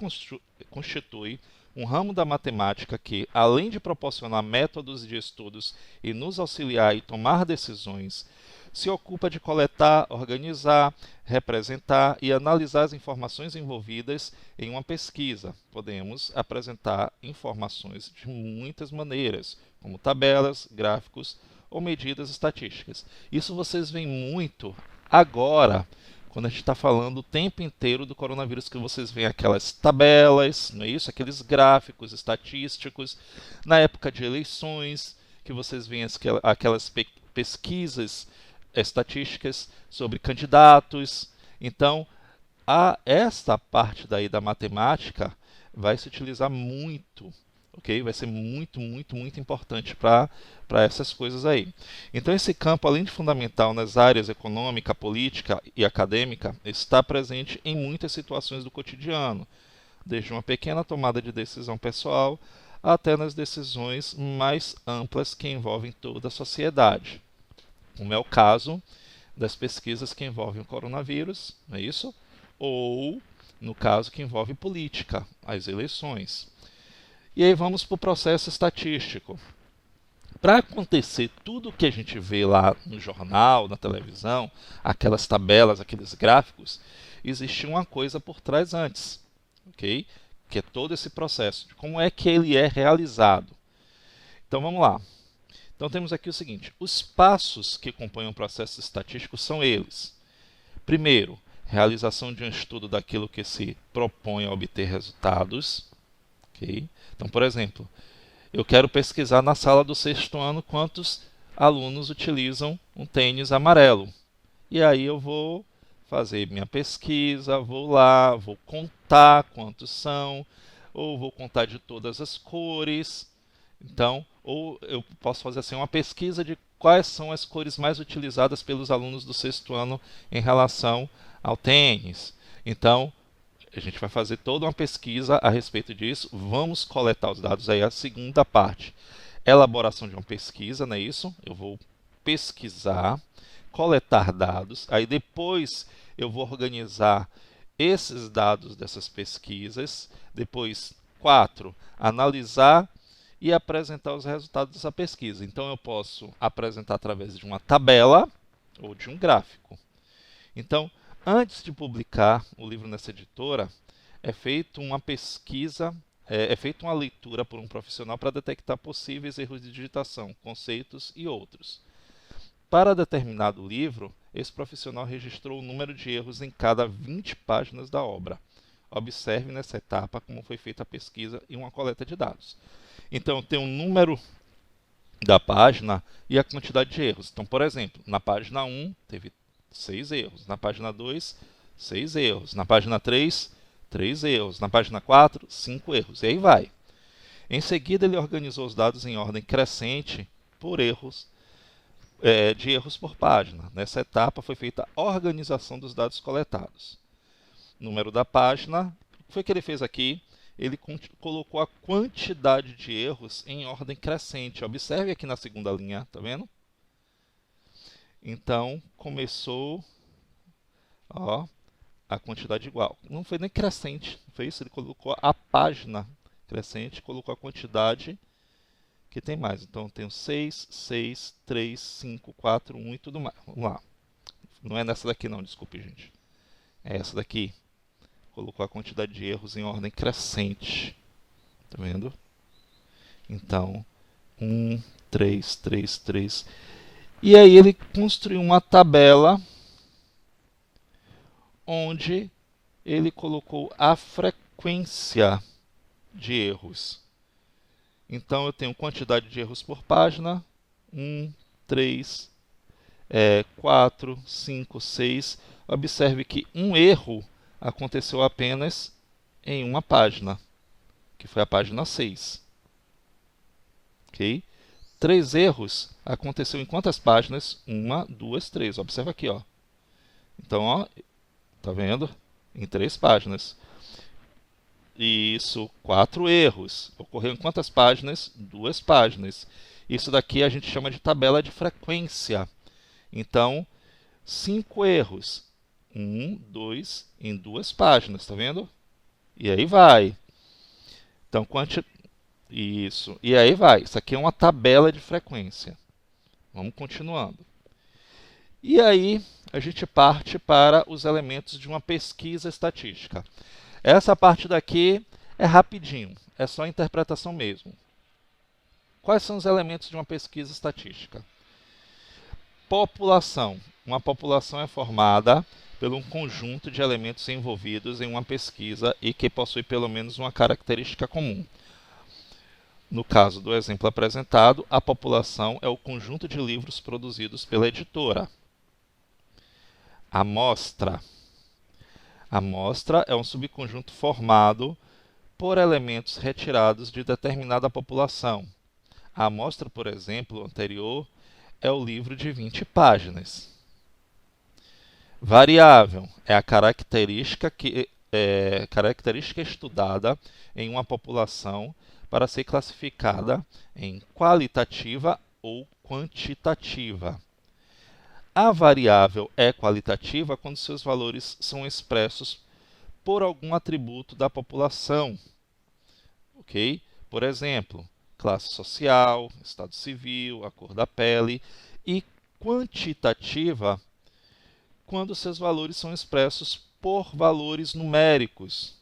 constitui um ramo da matemática que, além de proporcionar métodos de estudos e nos auxiliar e tomar decisões, se ocupa de coletar, organizar, representar e analisar as informações envolvidas em uma pesquisa. Podemos apresentar informações de muitas maneiras, como tabelas, gráficos ou medidas estatísticas. Isso vocês veem muito agora, quando a gente está falando o tempo inteiro do coronavírus, que vocês veem aquelas tabelas, não é isso? Aqueles gráficos estatísticos. Na época de eleições, que vocês veem aquelas pesquisas estatísticas sobre candidatos. Então, esta parte daí da matemática vai se utilizar muito, ok? Vai ser muito, muito, muito importante para essas coisas aí. Então, esse campo, além de fundamental nas áreas econômica, política e acadêmica, está presente em muitas situações do cotidiano, desde uma pequena tomada de decisão pessoal até nas decisões mais amplas que envolvem toda a sociedade, como é o caso das pesquisas que envolvem o coronavírus, não é isso? Ou, no caso que envolve política, as eleições. E aí vamos para o processo estatístico. Para acontecer tudo o que a gente vê lá no jornal, na televisão, aquelas tabelas, aqueles gráficos, existe uma coisa por trás antes, ok? Que é todo esse processo, de como é que ele é realizado. Então vamos lá. Então temos aqui o seguinte, os passos que compõem um processo estatístico são eles. Primeiro, realização de um estudo daquilo que se propõe a obter resultados. Okay? Então, por exemplo, eu quero pesquisar na sala do 6º ano quantos alunos utilizam um tênis amarelo. E aí eu vou fazer minha pesquisa, vou lá, vou contar quantos são, ou vou contar de todas as cores. Então, ou eu posso fazer assim uma pesquisa de quais são as cores mais utilizadas pelos alunos do 6º ano em relação ao tênis. Então, a gente vai fazer toda uma pesquisa a respeito disso. Vamos coletar os dados aí, a segunda parte. Elaboração de uma pesquisa, não é isso? Eu vou pesquisar, coletar dados, aí depois eu vou organizar esses dados dessas pesquisas. Depois, 4, analisar e apresentar os resultados dessa pesquisa. Então, eu posso apresentar através de uma tabela ou de um gráfico. Então, antes de publicar o livro nessa editora, é feita uma pesquisa, é feita uma leitura por um profissional para detectar possíveis erros de digitação, conceitos e outros. Para determinado livro, esse profissional registrou o número de erros em cada 20 páginas da obra. Observe nessa etapa como foi feita a pesquisa e uma coleta de dados. Então, eu tenho o número da página e a quantidade de erros. Então, por exemplo, na página 1 teve 6 erros, na página 2, 6 erros, na página 3, 3 erros, na página 4, 5 erros, e aí vai. Em seguida, ele organizou os dados em ordem crescente por erros, de erros por página. Nessa etapa foi feita a organização dos dados coletados. Número da página, o que foi que ele fez aqui? Ele colocou a quantidade de erros em ordem crescente. Observe aqui na segunda linha, tá vendo? Então, começou, ó, a quantidade igual. Não foi nem crescente, foi isso? Ele colocou a página crescente, colocou a quantidade que tem mais. Então, eu tenho 6, 6, 3, 5, 4, 1 e tudo mais. Vamos lá. Não é nessa daqui não, desculpe, gente. É essa daqui. Colocou a quantidade de erros em ordem crescente. Tá vendo? Então, 1, 3, 3, 3. E aí ele construiu uma tabela onde ele colocou a frequência de erros. Então, eu tenho quantidade de erros por página, 1, 3, 4, 5, 6. Observe que um erro aconteceu apenas em uma página, que foi a página 6. Ok? 3 erros aconteceu em quantas páginas? 1, 2, 3. Observa aqui, ó. Então, ó, tá vendo? Em 3 páginas. Isso, 4 erros. Ocorreu em quantas páginas? 2 páginas. Isso daqui a gente chama de tabela de frequência. Então, 5 erros. 1, 2, em 2 páginas, tá vendo? E aí vai. Então, isso. E aí vai. Isso aqui é uma tabela de frequência. Vamos continuando. E aí, a gente parte para os elementos de uma pesquisa estatística. Essa parte daqui é rapidinho, é só interpretação mesmo. Quais são os elementos de uma pesquisa estatística? População. Uma população é formada por um conjunto de elementos envolvidos em uma pesquisa e que possui pelo menos uma característica comum. No caso do exemplo apresentado, a população é o conjunto de livros produzidos pela editora. Amostra. A amostra é um subconjunto formado por elementos retirados de determinada população. A amostra, por exemplo, anterior, é o livro de 20 páginas. Variável é a característica estudada em uma população para ser classificada em qualitativa ou quantitativa. A variável é qualitativa quando seus valores são expressos por algum atributo da população. Ok? Por exemplo, classe social, estado civil, a cor da pele. E quantitativa quando seus valores são expressos por valores numéricos,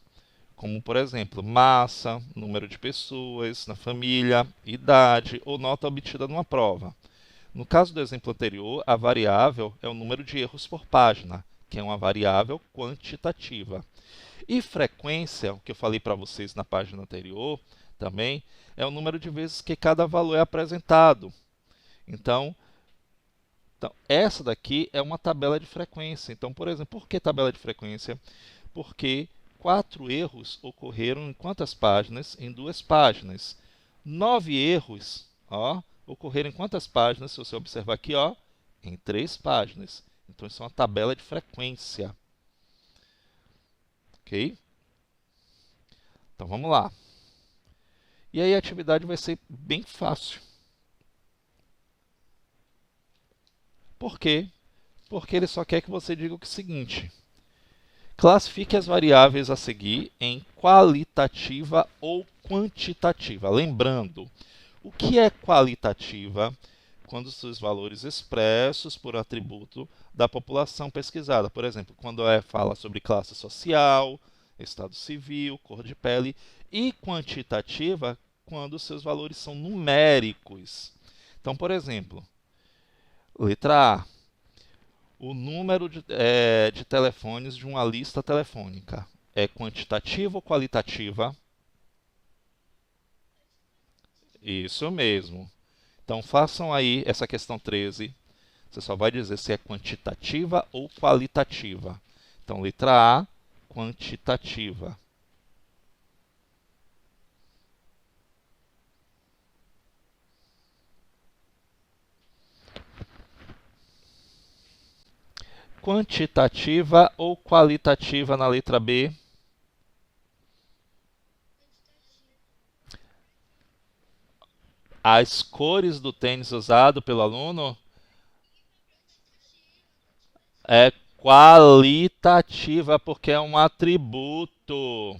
como, por exemplo, massa, número de pessoas na família, idade ou nota obtida numa prova. No caso do exemplo anterior, a variável é o número de erros por página, que é uma variável quantitativa. E frequência, o que eu falei para vocês na página anterior também, é o número de vezes que cada valor é apresentado. Então, essa daqui é uma tabela de frequência. Então, por exemplo, por que tabela de frequência? Porque 4 erros ocorreram em quantas páginas? Em 2 páginas. 9 erros, ó, ocorreram em quantas páginas? Se você observar aqui, ó, em 3 páginas. Então, isso é uma tabela de frequência. Ok? Então, vamos lá. E aí a atividade vai ser bem fácil. Por quê? Porque ele só quer que você diga o seguinte: classifique as variáveis a seguir em qualitativa ou quantitativa. Lembrando, o que é qualitativa? Quando os valores expressos por atributo da população pesquisada. Por exemplo, quando fala sobre classe social, estado civil, cor de pele. E quantitativa, quando os seus valores são numéricos. Então, por exemplo, letra A, o número de telefones de uma lista telefônica é quantitativa ou qualitativa? Isso mesmo. Então, façam aí essa questão 13. Você só vai dizer se é quantitativa ou qualitativa. Então, letra A, quantitativa. Quantitativa ou qualitativa na letra B? As cores do tênis usado pelo aluno é qualitativa, porque é um atributo.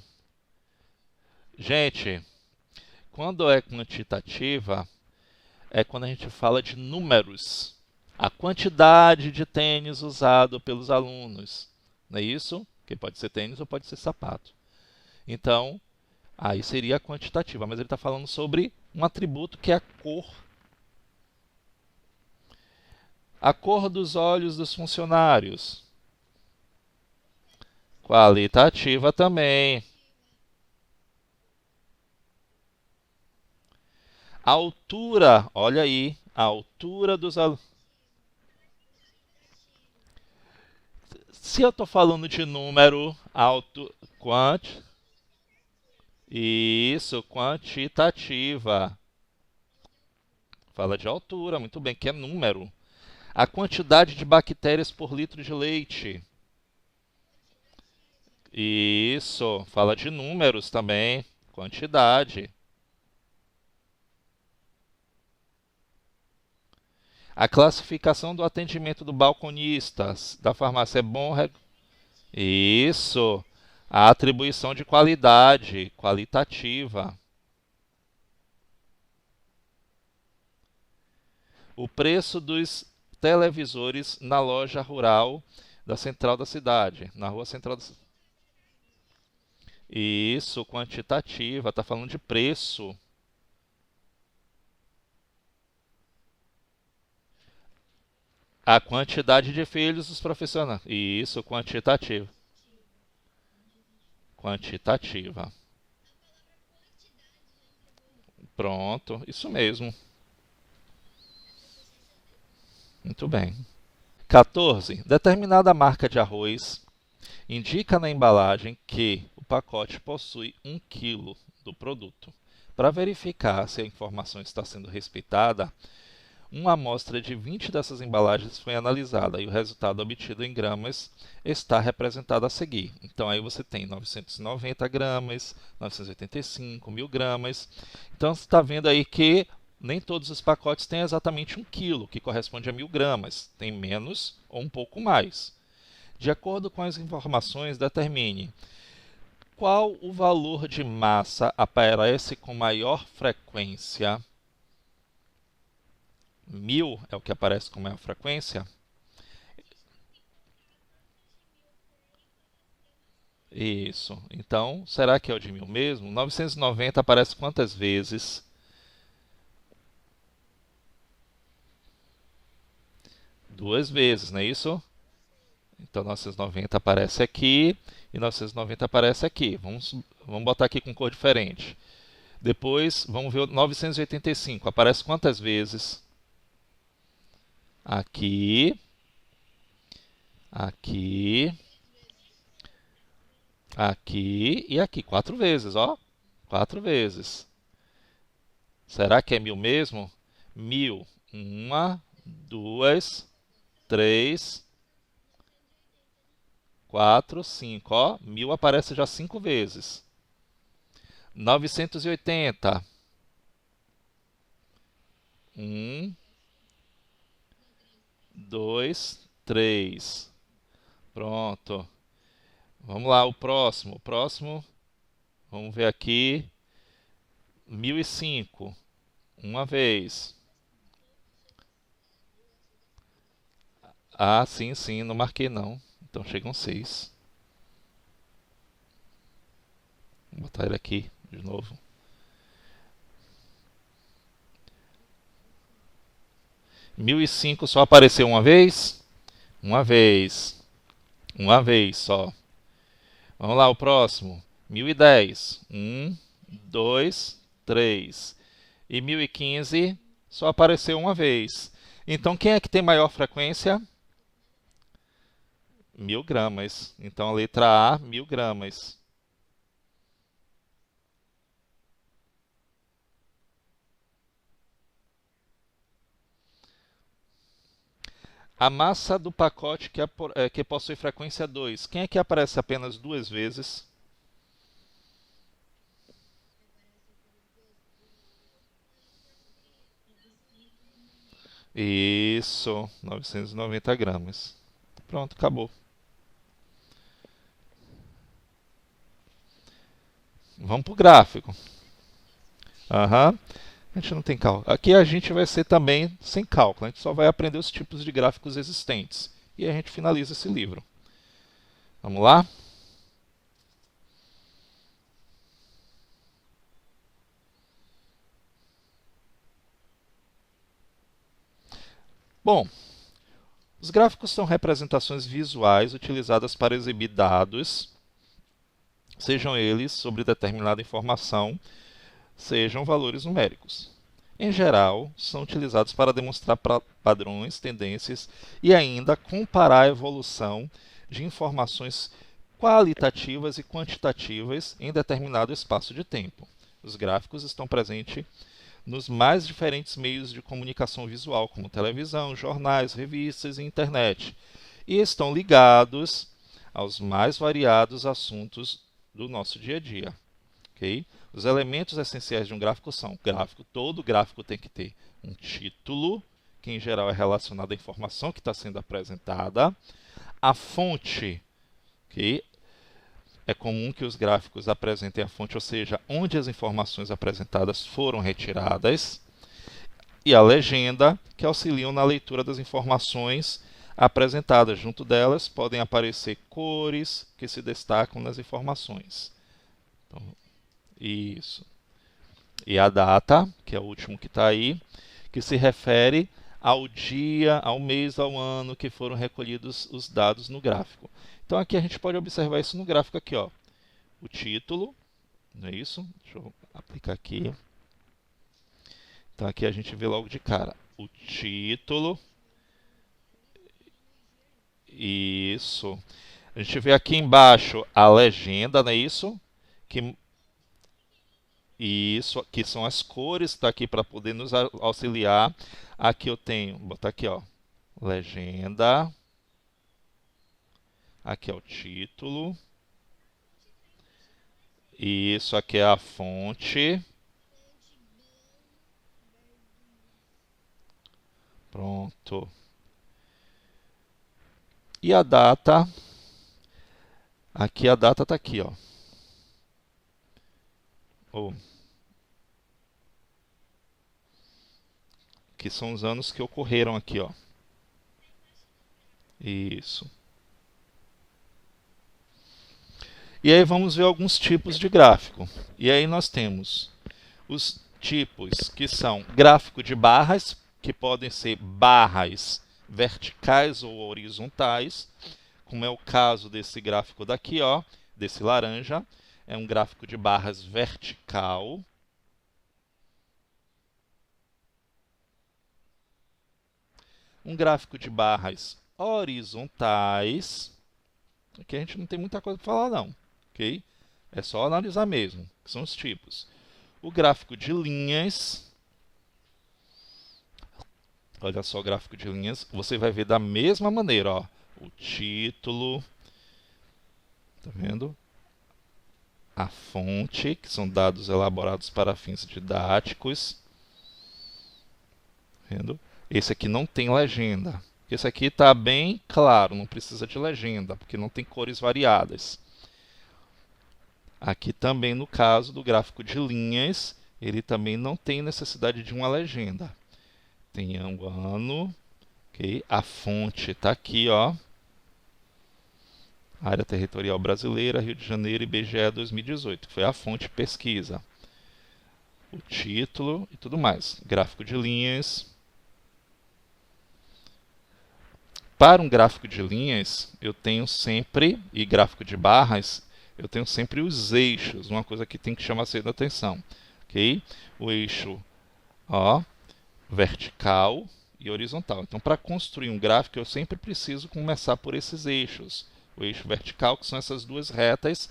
Gente, quando é quantitativa, é quando a gente fala de números. A quantidade de tênis usado pelos alunos. Não é isso? Que pode ser tênis ou pode ser sapato. Então, aí seria a quantitativa, mas ele está falando sobre um atributo que é a cor. A cor dos olhos dos funcionários. Qualitativa também. A altura, olha aí, a altura dos alunos. Se eu estou falando de número, isso, quantitativa. Fala de altura, muito bem, que é número. A quantidade de bactérias por litro de leite. Isso, fala de números também, quantidade. A classificação do atendimento do balconista da farmácia é bom. Isso, a atribuição de qualidade, qualitativa. O preço dos televisores na loja rural da central da cidade, na rua central da cidade. Isso, quantitativa, está falando de preço. A quantidade de filhos dos profissionais. Isso, quantitativa. Quantitativa. Pronto, isso mesmo. Muito bem. 14. Determinada marca de arroz indica na embalagem que o pacote possui 1 kg do produto. Para verificar se a informação está sendo respeitada, uma amostra de 20 dessas embalagens foi analisada e o resultado obtido em gramas está representado a seguir. Então, aí você tem 990 gramas, 985, 1000 gramas. Então, você está vendo aí que nem todos os pacotes têm exatamente 1 quilo, que corresponde a 1000 gramas. Tem menos ou um pouco mais. De acordo com as informações, determine qual o valor de massa aparece com maior frequência. 1000 é o que aparece com maior frequência. Isso. Então, será que é o de 1000 mesmo? 990 aparece quantas vezes? Duas vezes, não é isso? Então, 990 aparece aqui e 990 aparece aqui. Vamos botar aqui com cor diferente. Depois, vamos ver o 985. Aparece quantas vezes? Aqui, aqui, aqui e aqui. Quatro vezes, ó. Quatro vezes. Será que é 1000 mesmo? 1000. Uma, duas, três, quatro, cinco. Ó, 1000 aparece já cinco vezes. 980. Um, dois, três. Pronto. Vamos lá, o próximo. O próximo, vamos ver aqui. 1005. Uma vez. Ah, sim, sim, não marquei não. Então chegam seis. Vou botar ele aqui de novo. 1005 só apareceu uma vez? Uma vez. Uma vez só. Vamos lá, o próximo. 1010. Um, dois, três. E 1015 só apareceu uma vez. Então quem é que tem maior frequência? 1000 gramas. Então a letra A, 1000 gramas. A massa do pacote que possui frequência 2. Quem é que aparece apenas duas vezes? Isso, 990 gramas. Pronto, acabou. Vamos para o gráfico. Aham. A gente não tem cálculo. Aqui a gente vai ser também sem cálculo. A gente só vai aprender os tipos de gráficos existentes. E a gente finaliza esse livro. Vamos lá? Bom, os gráficos são representações visuais utilizadas para exibir dados, sejam eles sobre determinada informação, sejam valores numéricos. Em geral, são utilizados para demonstrar padrões, tendências e ainda comparar a evolução de informações qualitativas e quantitativas em determinado espaço de tempo. Os gráficos estão presentes nos mais diferentes meios de comunicação visual, como televisão, jornais, revistas e internet, e estão ligados aos mais variados assuntos do nosso dia a dia. Okay? Os elementos essenciais de um gráfico são: gráfico, todo gráfico tem que ter um título, que em geral é relacionado à informação que está sendo apresentada, a fonte, okay? É comum que os gráficos apresentem a fonte, ou seja, onde as informações apresentadas foram retiradas, e a legenda, que auxiliam na leitura das informações apresentadas. Junto delas podem aparecer cores que se destacam nas informações. Então, isso. E a data, que é o último que está aí, que se refere ao dia, ao mês, ao ano que foram recolhidos os dados no gráfico. Então aqui a gente pode observar isso no gráfico aqui, ó. O título, não é isso? Deixa eu aplicar aqui. Então aqui a gente vê logo de cara o título. Isso. A gente vê aqui embaixo a legenda, não é isso? Que Isso, aqui são as cores, está aqui para poder nos auxiliar. Aqui eu tenho, vou botar aqui, ó, legenda. Aqui é o título. Isso aqui é a fonte. Pronto. E a data? Aqui a data está aqui, ó. Oh, que são os anos que ocorreram aqui, ó. Isso. E aí vamos ver alguns tipos de gráfico. E aí nós temos os tipos que são gráfico de barras, que podem ser barras verticais ou horizontais, como é o caso desse gráfico daqui, ó, desse laranja. É um gráfico de barras vertical. Um gráfico de barras horizontais. Aqui a gente não tem muita coisa para falar não, ok? É só analisar mesmo, que são os tipos. O gráfico de linhas. Olha só o gráfico de linhas. Você vai ver da mesma maneira, ó. O título. Tá vendo? A fonte, que são dados elaborados para fins didáticos. Tá vendo? Esse aqui não tem legenda. Esse aqui está bem claro, não precisa de legenda, porque não tem cores variadas. Aqui também, no caso do gráfico de linhas, ele também não tem necessidade de uma legenda. Tem um ano, okay? A fonte está aqui, ó. Área Territorial Brasileira, Rio de Janeiro, IBGE 2018, que foi a fonte pesquisa. O título e tudo mais. Gráfico de linhas. Para um gráfico de linhas, eu tenho sempre, e gráfico de barras, eu tenho sempre os eixos, uma coisa que tem que chamar a atenção. Okay? O eixo, ó, vertical e horizontal. Então, para construir um gráfico, eu sempre preciso começar por esses eixos. O eixo vertical, que são essas duas retas,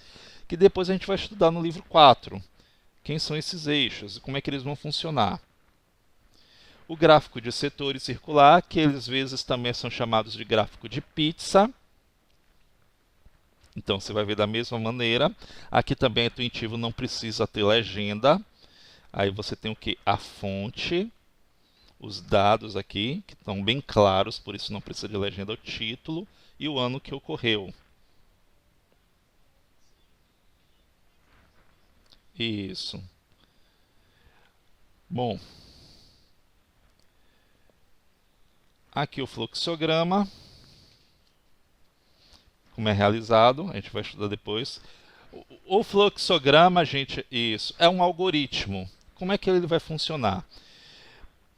que depois a gente vai estudar no livro 4. Quem são esses eixos e como é que eles vão funcionar. O gráfico de setor e circular, que às vezes também são chamados de gráfico de pizza. Então, você vai ver da mesma maneira. Aqui também é intuitivo, não precisa ter legenda. Aí você tem o que? A fonte. Os dados aqui, que estão bem claros, por isso não precisa de legenda, o título e o ano que ocorreu. Isso. Bom, aqui o fluxograma, como é realizado, a gente vai estudar depois. O fluxograma, gente, isso, é um algoritmo. Como é que ele vai funcionar?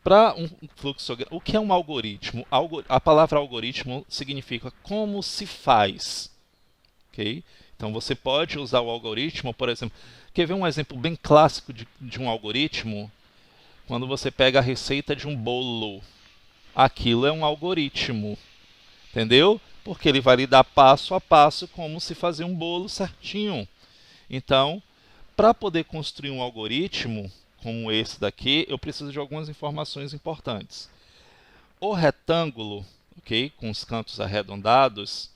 Para um fluxograma, o que é um algoritmo? A palavra algoritmo significa como se faz. Okay? Então você pode usar o algoritmo, por exemplo. Quer ver um exemplo bem clássico de um algoritmo? Quando você pega a receita de um bolo. Aquilo é um algoritmo. Entendeu? Porque ele vai lhe dar passo a passo como se fazer um bolo certinho. Então, para poder construir um algoritmo como esse daqui, eu preciso de algumas informações importantes. O retângulo, ok, com os cantos arredondados,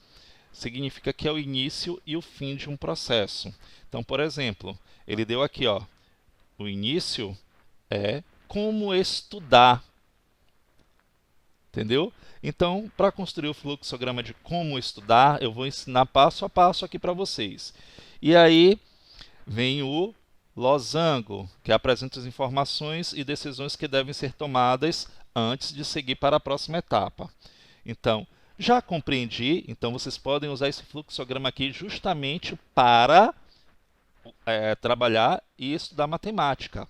significa que é o início e o fim de um processo. Então, por exemplo, ele deu aqui, ó, o início é como estudar. Entendeu? Então, para construir o fluxograma de como estudar, eu vou ensinar passo a passo aqui para vocês. E aí vem o losango, que apresenta as informações e decisões que devem ser tomadas antes de seguir para a próxima etapa. Então, já compreendi, então vocês podem usar esse fluxograma aqui justamente para trabalhar e estudar matemática.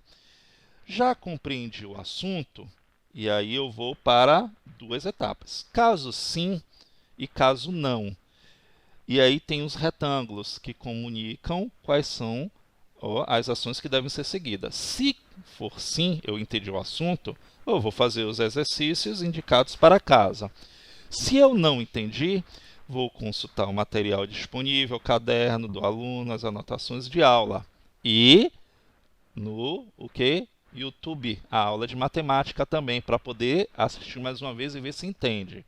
Já compreendi o assunto, e aí eu vou para duas etapas. Caso sim e caso não. E aí tem os retângulos que comunicam quais são as ações que devem ser seguidas. Se for sim, eu entendi o assunto, eu vou fazer os exercícios indicados para casa. Se eu não entendi, vou consultar o material disponível, o caderno do aluno, as anotações de aula. E no YouTube, a aula de matemática também, para poder assistir mais uma vez e ver se entende.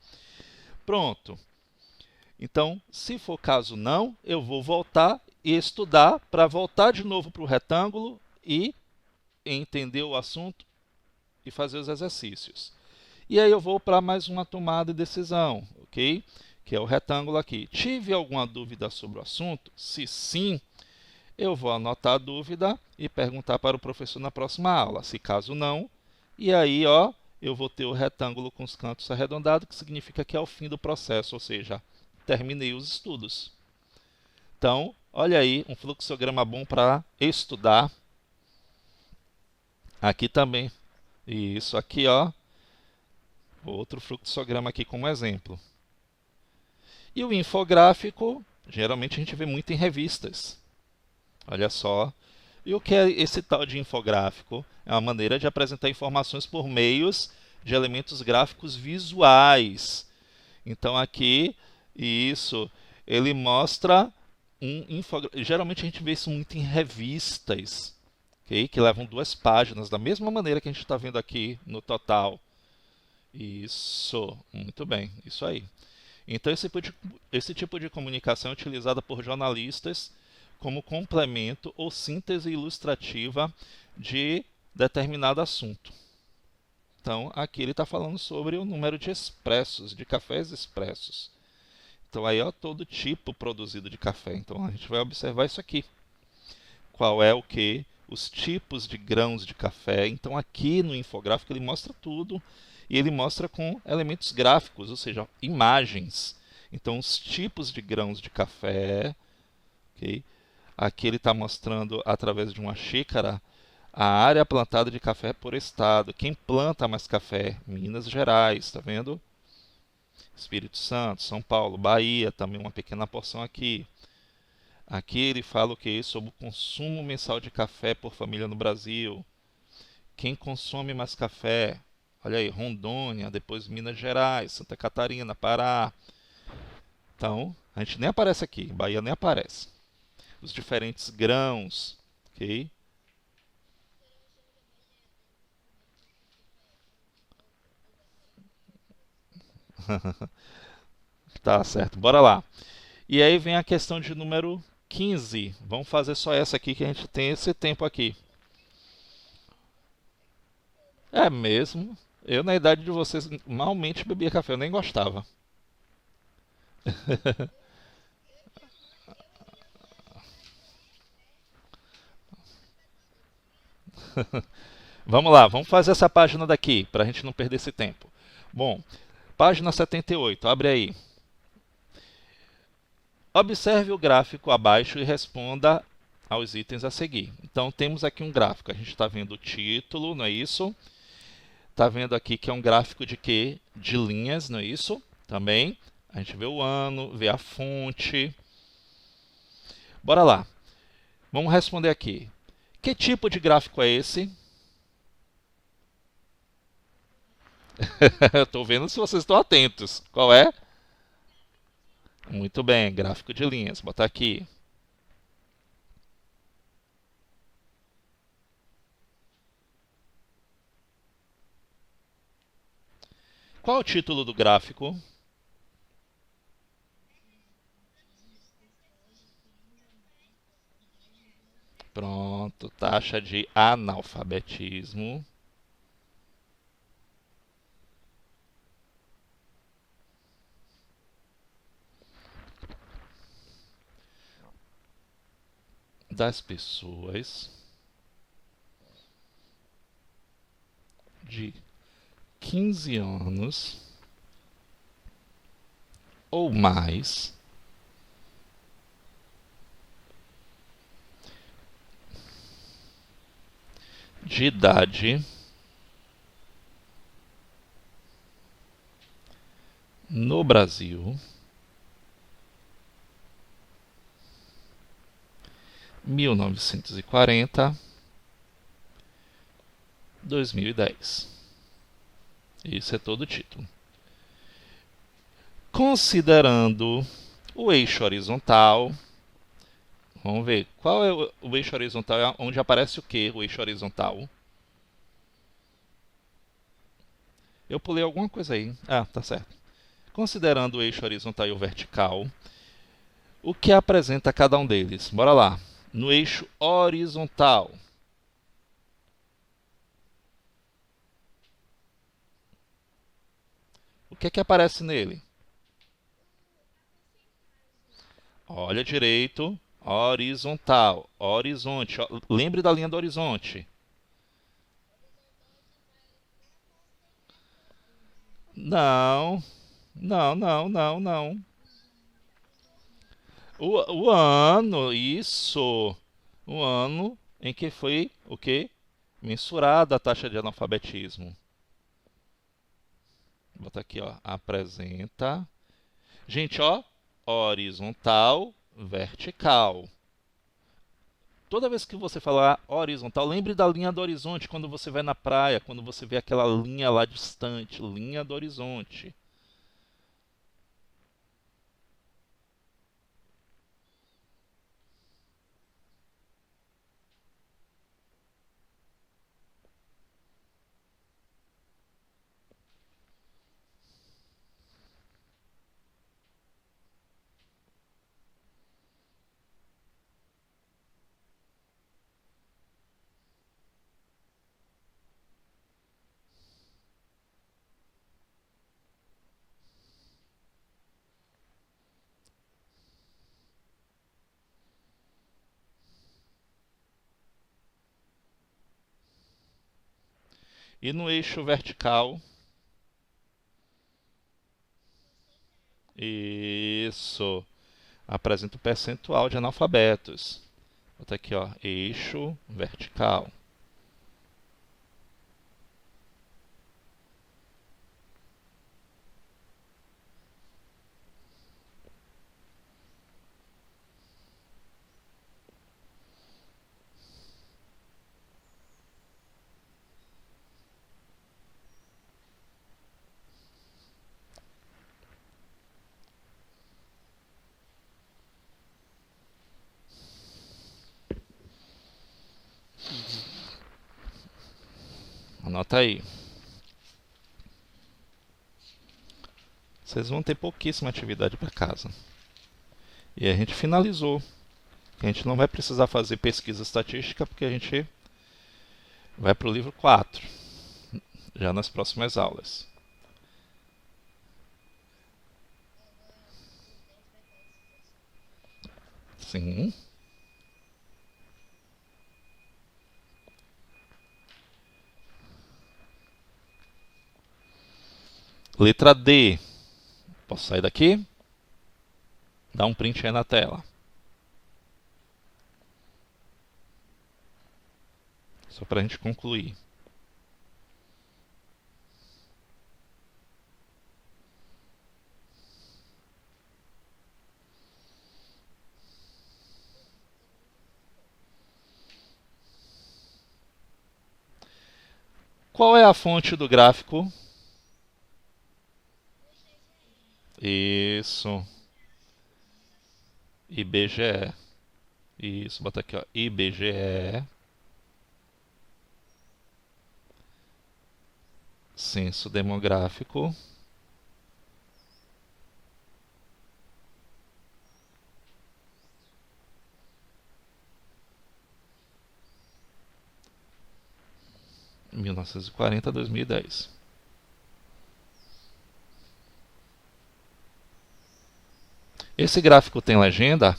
Pronto. Então, se for caso não, eu vou voltar e estudar para voltar de novo para o retângulo e entender o assunto e fazer os exercícios. E aí eu vou para mais uma tomada de decisão, ok? Que é o retângulo aqui. Tive alguma dúvida sobre o assunto? Se sim, eu vou anotar a dúvida e perguntar para o professor na próxima aula. Se caso não, e aí ó, eu vou ter o retângulo com os cantos arredondados, que significa que é o fim do processo, ou seja, terminei os estudos. Então, Olha aí, um fluxograma bom para estudar. Aqui também. Isso aqui, ó. Outro fluxograma aqui como exemplo. E o infográfico, geralmente a gente vê muito em revistas. Olha só. E o que é esse tal de infográfico? É uma maneira de apresentar informações por meios de elementos gráficos visuais. Então aqui, isso, ele mostra um infográfico. Geralmente a gente vê isso muito em revistas, okay? Que levam 2 páginas, da mesma maneira que a gente está vendo aqui no total. Isso, muito bem, isso aí. Então esse tipo de comunicação é utilizada por jornalistas como complemento ou síntese ilustrativa de determinado assunto. Então, aqui ele está falando sobre o número de expressos, de cafés expressos. Então, aí é todo tipo produzido de café. Então, a gente vai observar isso aqui. Qual é o que? Os tipos de grãos de café. Então, aqui no infográfico ele mostra tudo e ele mostra com elementos gráficos, ou seja, imagens. Então, os tipos de grãos de café, ok? Aqui ele está mostrando através de uma xícara a área plantada de café por estado. Quem planta mais café? Minas Gerais, está vendo? Espírito Santo, São Paulo, Bahia, também uma pequena porção aqui. Aqui ele fala o que? Sobre o consumo mensal de café por família no Brasil. Quem consome mais café? Olha aí, Rondônia, depois Minas Gerais, Santa Catarina, Pará. Então, a gente nem aparece aqui, Bahia nem aparece. Os diferentes grãos, ok? Tá certo, bora lá. E aí vem a questão de número 15. Vamos fazer só essa aqui que a gente tem esse tempo aqui. É mesmo. Eu, na idade de vocês, malmente bebia café, eu nem gostava. Vamos lá, vamos fazer essa página daqui, para a gente não perder esse tempo. Bom, página 78, abre aí. Observe o gráfico abaixo e responda aos itens a seguir. Então, temos aqui um gráfico. A gente está vendo o título, não é isso? Está vendo aqui que é um gráfico de quê? De linhas, não é isso? Também. A gente vê o ano, vê a fonte. Bora lá. Vamos responder aqui. Que tipo de gráfico é esse? Estou vendo se vocês estão atentos. Qual é? Muito bem, gráfico de linhas. Botar aqui. Qual é o título do gráfico? Pronto, taxa de analfabetismo. Das pessoas de 15 anos ou mais de idade no Brasil, 1940, 2010. Isso é todo o título. Considerando o eixo horizontal, vamos ver, qual é o eixo horizontal? É onde aparece o que, o eixo horizontal? Eu pulei alguma coisa aí. Ah, tá certo. Considerando o eixo horizontal e o vertical, o que apresenta cada um deles? Bora lá. No eixo horizontal, o que é que aparece nele? Olha direito, horizontal, horizonte. Lembre da linha do horizonte. Não, não, não, não, não. O ano, isso. O ano em que foi o quê? Mensurada a taxa de analfabetismo. Bota aqui, ó. Apresenta. Gente, ó. Horizontal, vertical. Toda vez que você falar horizontal, lembre da linha do horizonte quando você vai na praia, quando você vê aquela linha lá distante, linha do horizonte. E no eixo vertical, isso, apresenta o percentual de analfabetos. Bota aqui, ó, eixo vertical. Anota aí. Vocês vão ter pouquíssima atividade para casa. E a gente finalizou. A gente não vai precisar fazer pesquisa estatística porque a gente vai para o livro 4, já nas próximas aulas. Sim. Letra D. Posso sair daqui? Dá um print aí na tela. Só para a gente concluir. Qual é a fonte do gráfico? Isso. IBGE. Isso, bota aqui, ó. IBGE. Censo demográfico. Em 1940 a 2010. Esse gráfico tem legenda?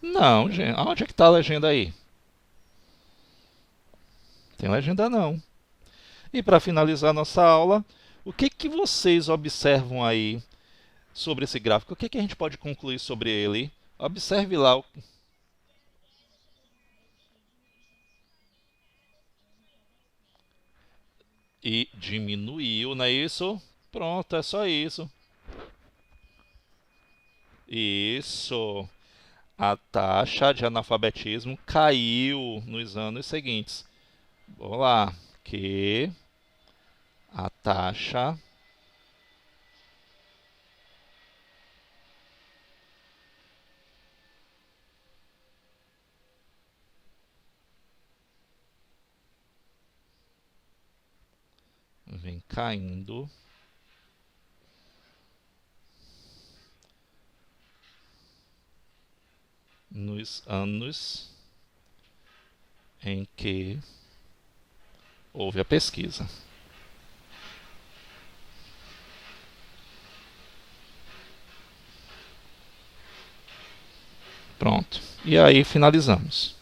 Não, gente. Onde é que está a legenda aí? Tem legenda não. E para finalizar nossa aula, o que que vocês observam aí sobre esse gráfico? O que que a gente pode concluir sobre ele? Observe lá. E diminuiu, não é isso? Pronto, é só isso. Isso. A taxa de analfabetismo caiu nos anos seguintes. Vamos lá. Que a taxa vem caindo nos anos em que houve a pesquisa. Pronto. E aí finalizamos.